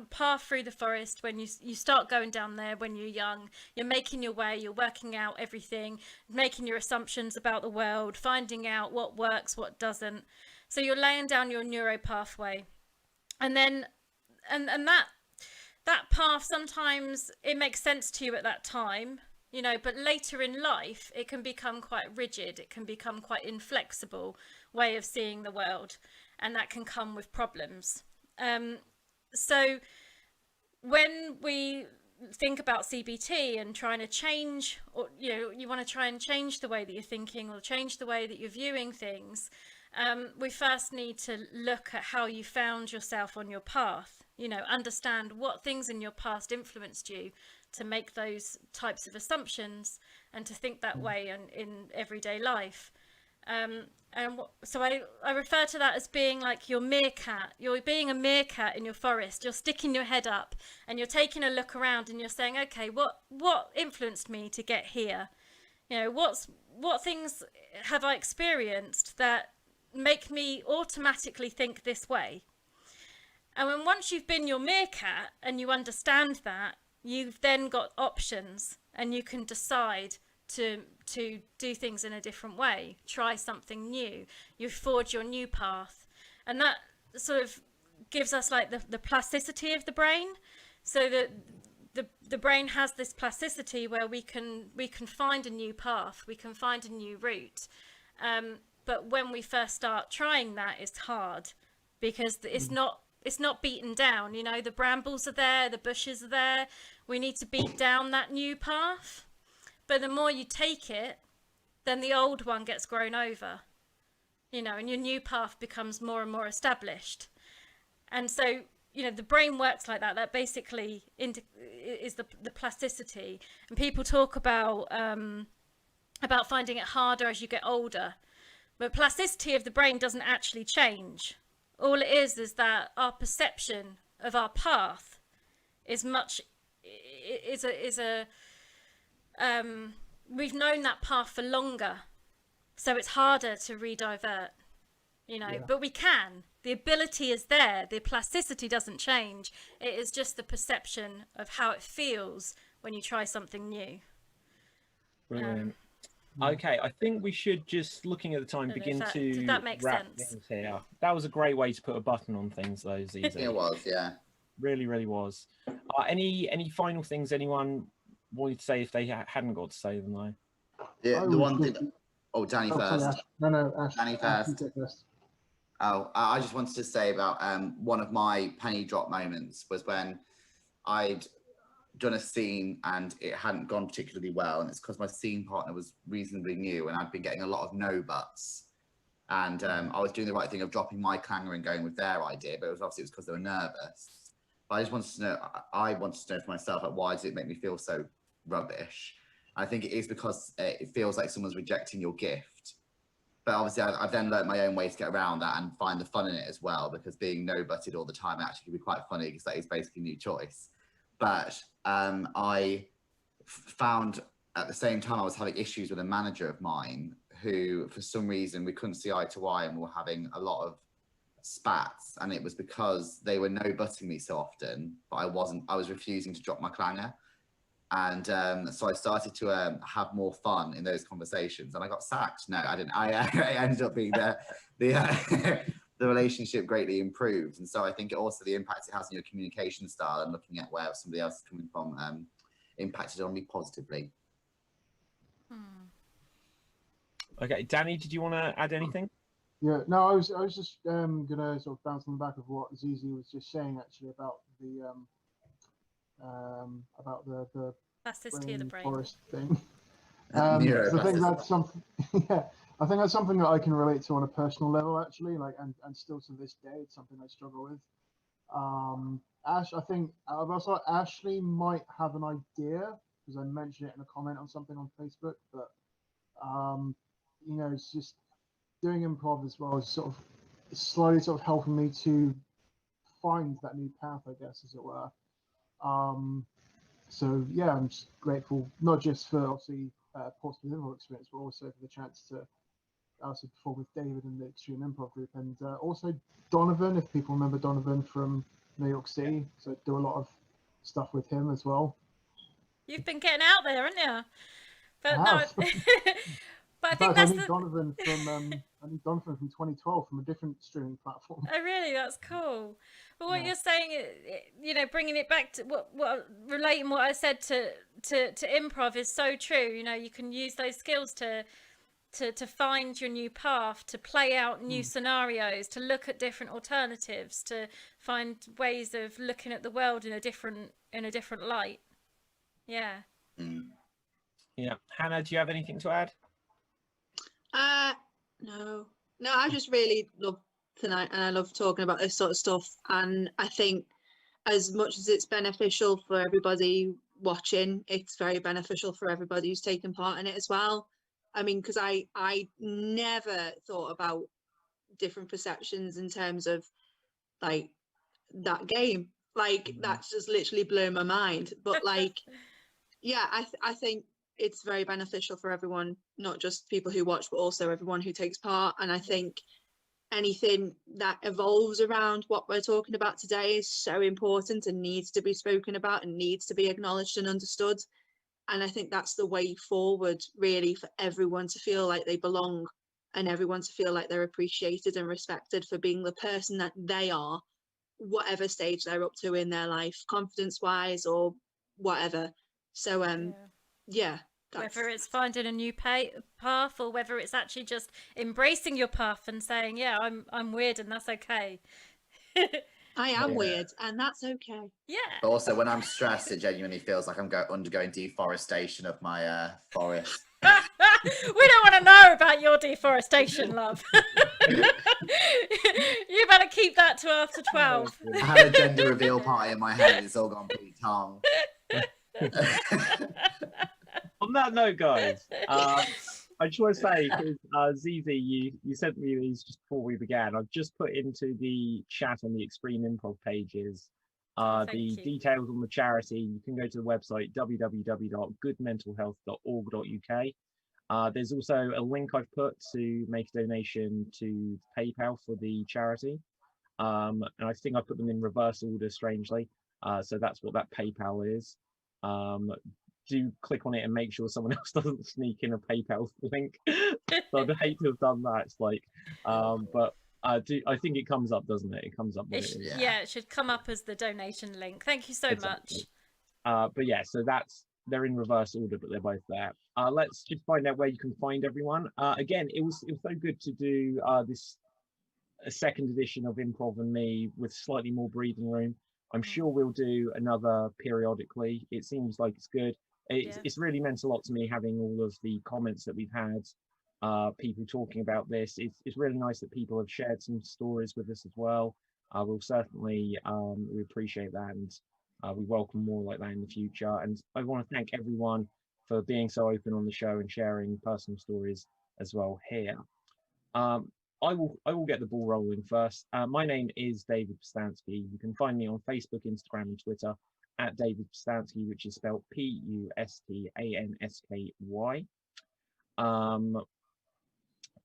path through the forest when you start going down there when you're young. You're making your way, you're working out everything, making your assumptions about the world, finding out what works, what doesn't. So you're laying down your neuro pathway. And then and that path, sometimes it makes sense to you at that time, you know, but later in life it can become quite rigid, it can become quite inflexible way of seeing the world, and that can come with problems. So when we think about CBT and trying to change, or you know, you want to try and change the way that you're thinking or change the way that you're viewing things, we first need to look at how you found yourself on your path. You know, understand what things in your past influenced you to make those types of assumptions and to think that way in everyday life. So I refer to that as being like your meerkat. You're being a meerkat in your forest. You're sticking your head up and you're taking a look around and you're saying, okay, what influenced me to get here? You know, what things have I experienced that make me automatically think this way? And when once you've been your meerkat and you understand that, you've then got options and you can decide to do things in a different way, try something new. You forge your new path, and that sort of gives us like the plasticity of the brain, so that the brain has this plasticity where we can find a new path, we can find a new route. But when we first start trying that, it's hard because it's not beaten down. You know, the brambles are there, the bushes are there. We need to beat down that new path. But the more you take it, then the old one gets grown over, you know, and your new path becomes more and more established. And so, you know, the brain works like that. That basically is the plasticity. And people talk about finding it harder as you get older. But plasticity of the brain doesn't actually change. All it is that our perception of our path is we've known that path for longer, so it's harder to redivert, you know. Yeah. But we can. The ability is there. The plasticity doesn't change. It is just the perception of how it feels when you try something new. Brilliant. Okay, I think we should, just looking at the time, begin to did that make wrap sense? Things here. That was a great way to put a button on things, though, ZeeZe. It was, yeah. really was. Any final things anyone wanted to say if they hadn't got to say them though? Yeah, the one thing. Oh, Danny first. Sorry, Ash. No, Ash. Danny first. Oh, I just wanted to say about one of my penny drop moments was when I'd done a scene and it hadn't gone particularly well, and it's because my scene partner was reasonably new and I'd been getting a lot of no buts, and I was doing the right thing of dropping my clanger and going with their idea, but it was because they were nervous. But I just wanted to know, I wanted to know for myself, like, why does it make me feel so rubbish? I think it is because it feels like someone's rejecting your gift. But obviously I've then learned my own way to get around that and find the fun in it as well, because being no-butted all the time actually can be quite funny, because that is basically a new choice. But I found at the same time I was having issues with a manager of mine who, for some reason, we couldn't see eye to eye and were having a lot of spats, and it was because they were no-butting me so often, but I was refusing to drop my clanger. And so I started to have more fun in those conversations, and I got sacked. No, I didn't. I ended up being the relationship greatly improved. And so I think also the impact it has on your communication style and looking at where somebody else is coming from impacted on me positively. Okay, Danny, did you want to add anything? Yeah, no, I was just gonna sort of bounce on the back of what ZeeZe was just saying actually about the plasticity of the brain forest thing. I think that's something. Yeah, I think that's something that I can relate to on a personal level actually. Like, and still to this day, it's something I struggle with. Ash, I think Ashley might have an idea because I mentioned it in a comment on something on Facebook, but you know, it's just doing improv as well is sort of slowly sort of helping me to find that new path, I guess, as it were. So yeah, I'm just grateful, not just for obviously Portsmouth Improv experience, but also for the chance to also perform with David in the Extreme Improv group, and also Donovan, if people remember Donovan from New York City. So I do a lot of stuff with him as well. You've been getting out there, haven't you? But no, but I think I that's need Donovan from 2012 from a different streaming platform. Oh, really? That's cool. But what you're saying, you know, bringing it back to what relating what I said to improv is so true. You know, you can use those skills to find your new path, to play out new scenarios, to look at different alternatives, to find ways of looking at the world in a different light. Yeah. Yeah. Hannah, do you have anything to add? No, I just really love tonight, and I love talking about this sort of stuff. And I think as much as it's beneficial for everybody watching, it's very beneficial for everybody who's taking part in it as well. I mean, because I never thought about different perceptions in terms of like that game. Like that's just literally blew my mind. But like, yeah, I think it's very beneficial for everyone, not just people who watch, but also everyone who takes part. And I think anything that evolves around what we're talking about today is so important and needs to be spoken about and needs to be acknowledged and understood. And I think that's the way forward, really, for everyone to feel like they belong and everyone to feel like they're appreciated and respected for being the person that they are, whatever stage they're up to in their life, confidence-wise or whatever. So, yeah. Whether it's finding a new path or whether it's actually just embracing your path and saying, yeah, I'm weird and that's okay. I am weird and that's okay. Yeah. But also when I'm stressed, it genuinely feels like I'm undergoing deforestation of my forest. We don't want to know about your deforestation, love. You better keep that to after 12. I had a gender reveal party in my head. It's all gone pretty tongue. On that note, guys, I just want to say, because ZeeZe, you sent me these just before we began. I've just put into the chat on the Extreme Improv pages the details on the charity. You can go to the website www.goodmentalhealth.org.uk. There's also a link I've put to make a donation to PayPal for the charity. And I think I put them in reverse order, strangely. So that's what that PayPal is. Do click on it and make sure someone else doesn't sneak in a PayPal link. So I'd hate to have done that. It's like, but I think it comes up, doesn't it? It comes up. What it is. Yeah, it should come up as the donation link. Thank you so Exactly. much. But yeah, so they're in reverse order, but they're both there. Let's just find out where you can find everyone. Again, it was so good to do a second edition of Improv Me with slightly more breathing room. I'm sure we'll do another periodically. It seems like it's good. It's really meant a lot to me having all of the comments that we've had, people talking about this. It's really nice that people have shared some stories with us as well. We'll certainly we appreciate that, and we welcome more like that in the future. And I want to thank everyone for being so open on the show and sharing personal stories as well here. I will get the ball rolling first. My name is David Pustansky. You can find me on Facebook, Instagram, and Twitter at David Pustansky, which is spelled Pustansky.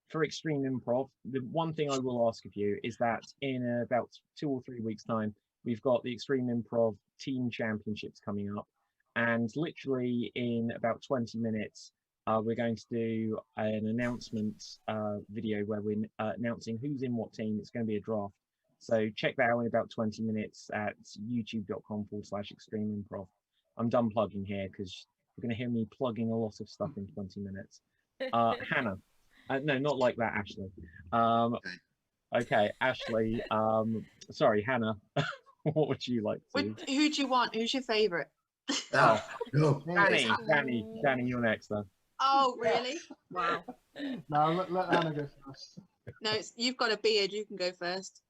For Extreme Improv, the one thing I will ask of you is that in about 2 or 3 weeks' time, we've got the Extreme Improv Team Championships coming up, and literally in about 20 minutes, we're going to do an announcement video where we're announcing who's in what team. It's going to be a draft. So check that out in about 20 minutes at youtube.com/Extreme Improv. I'm done plugging here because you're going to hear me plugging a lot of stuff in 20 minutes. Hannah. No, not like that, Ashley. Okay, Ashley. Sorry, Hannah. What would you like to? Who do you want? Who's your favourite? Oh, no. Danny, you're next then. Oh, really? Wow. No, let Anna go first. No, you've got a beard. You can go first.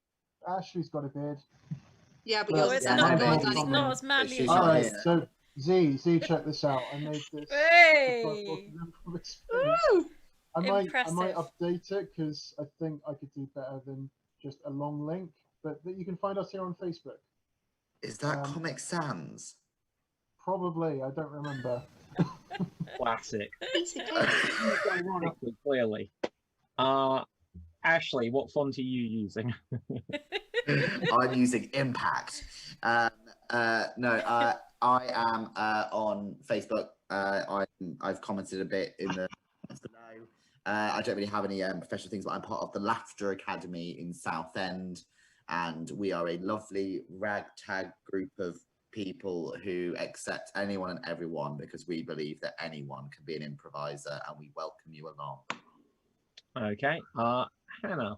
Ashley's got a beard. Yeah, but Well, yours it's is not, not it's not as manly She's as All not right, yours. here. so Z, check this out. I made this. Hey! Woo! I might Impressive. update it because I think I could do better than just a long link. But you can find us here on Facebook. Is that Comic Sans? Probably, I don't remember. Classic. Piece of cake. Clearly. Ashley, what font are you using? I'm using Impact. I am on Facebook. I've commented a bit in the comments below. I don't really have any professional things, but I'm part of the Laughter Academy in Southend, and we are a lovely ragtag group of people who accept anyone and everyone because we believe that anyone can be an improviser, and we welcome you along. Okay, Hannah.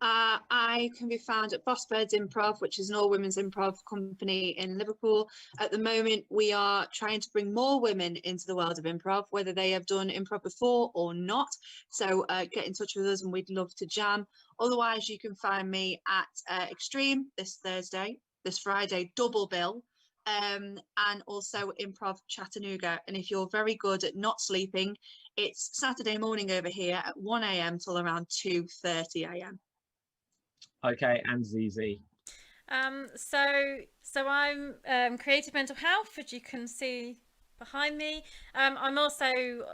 I can be found at Boss Birds Improv, which is an all-women's improv company in Liverpool. At the moment, we are trying to bring more women into the world of improv, whether they have done improv before or not. So get in touch with us and we'd love to jam. Otherwise, you can find me at Extreme this Friday, double bill, and also Improv Chattanooga. And if you're very good at not sleeping, it's Saturday morning over here at 1 a.m. till around 2:30 a.m. Okay, and ZeeZe. So I'm Creative Mental Health, as you can see behind me. I'm also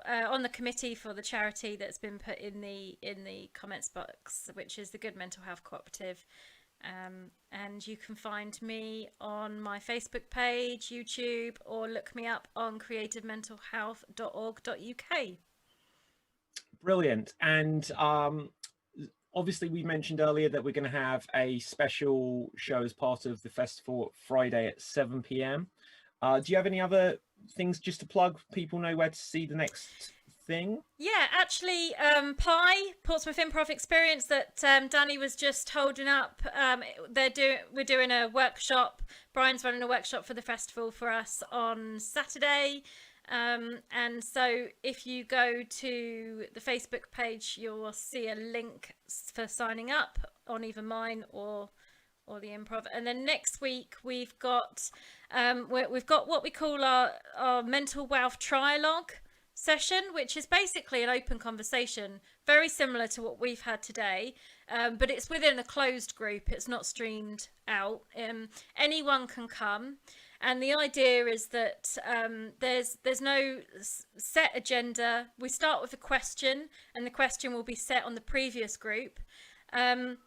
on the committee for the charity that's been put in the comments box, which is the Good Mental Health Cooperative. And you can find me on my Facebook page, YouTube, or look me up on creativementalhealth.org.uk. Brilliant. And obviously we mentioned earlier that we're going to have a special show as part of the festival Friday at 7 p.m. Do you have any other things just to plug? People know where to see the next thing? Yeah, actually, Portsmouth Improv Experience that Danny was just holding up. We're doing a workshop. Brian's running a workshop for the festival for us on Saturday. And so if you go to the Facebook page, you'll see a link for signing up on either mine or the Improv. And then next week we've got what we call our mental wealth trialogue session, which is basically an open conversation, very similar to what we've had today, but it's within a closed group. It's not streamed out. Anyone can come. And the idea is that there's no set agenda. We start with a question, and the question will be set on the previous group, and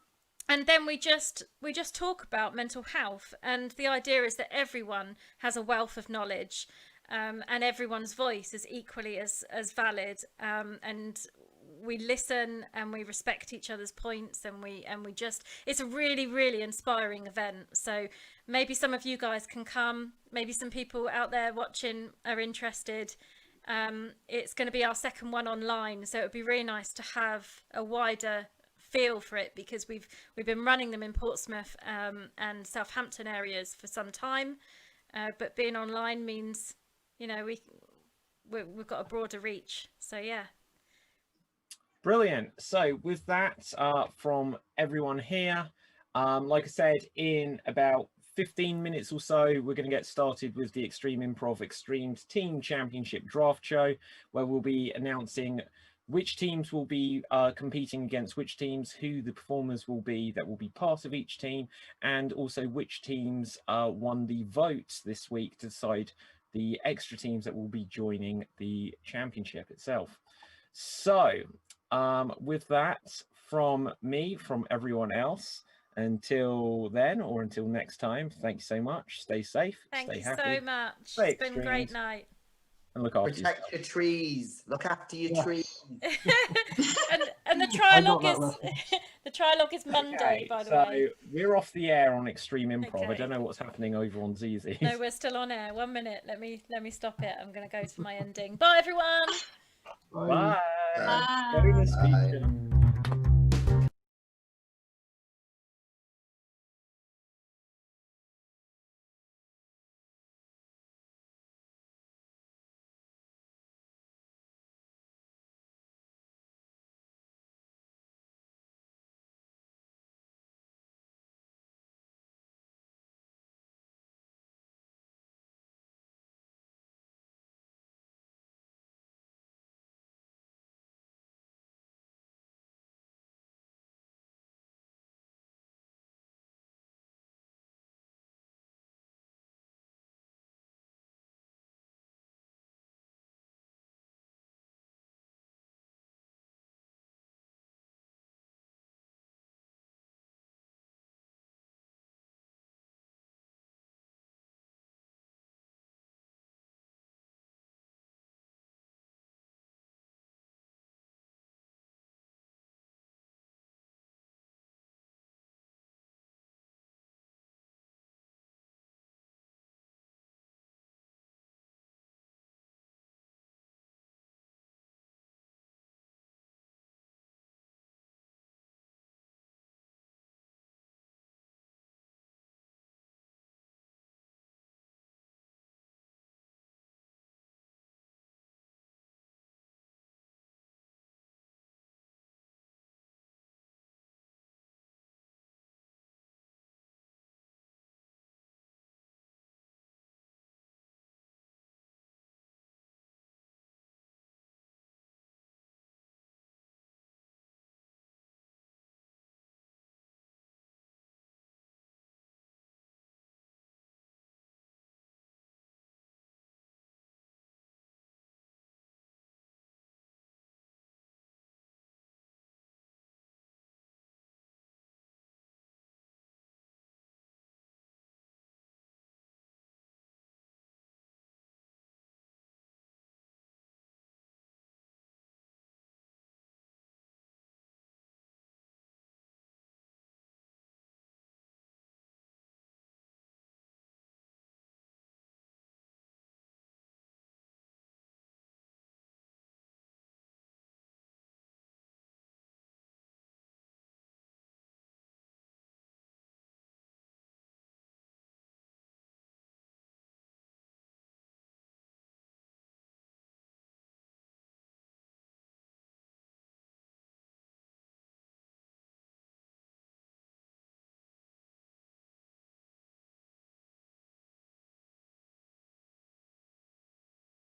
then we just talk about mental health. And the idea is that everyone has a wealth of knowledge, and everyone's voice is equally as valid. And we listen and we respect each other's points, and we just, it's a really, really inspiring event. So maybe some of you guys can come, maybe some people out there watching are interested. It's going to be our second one online, so it would be really nice to have a wider feel for it, because we've been running them in Portsmouth and Southampton areas for some time, but being online means, you know, we've got a broader reach. So yeah. Brilliant. So with that, from everyone here, like I said, in about 15 minutes or so, we're going to get started with the Extreme Improv Extremes Team Championship Draft Show, where we'll be announcing which teams will be competing against which teams, who the performers will be that will be part of each team, and also which teams won the votes this week to decide the extra teams that will be joining the championship itself. So with that, from me, from everyone else, until then, or until next time, thank you so much. Stay safe. Thank you happy, so much. stay It's been a great night. And look after Protect your trees. Look after your trees. and the trialogue is Monday, okay, by the so way. we're off the air on Extreme Improv. Okay. I don't know what's happening over on ZeeZe. No, we're still on air. 1 minute. Let me stop it. I'm going to go to my ending. Bye, everyone. Bye. Bye. Bonus feature.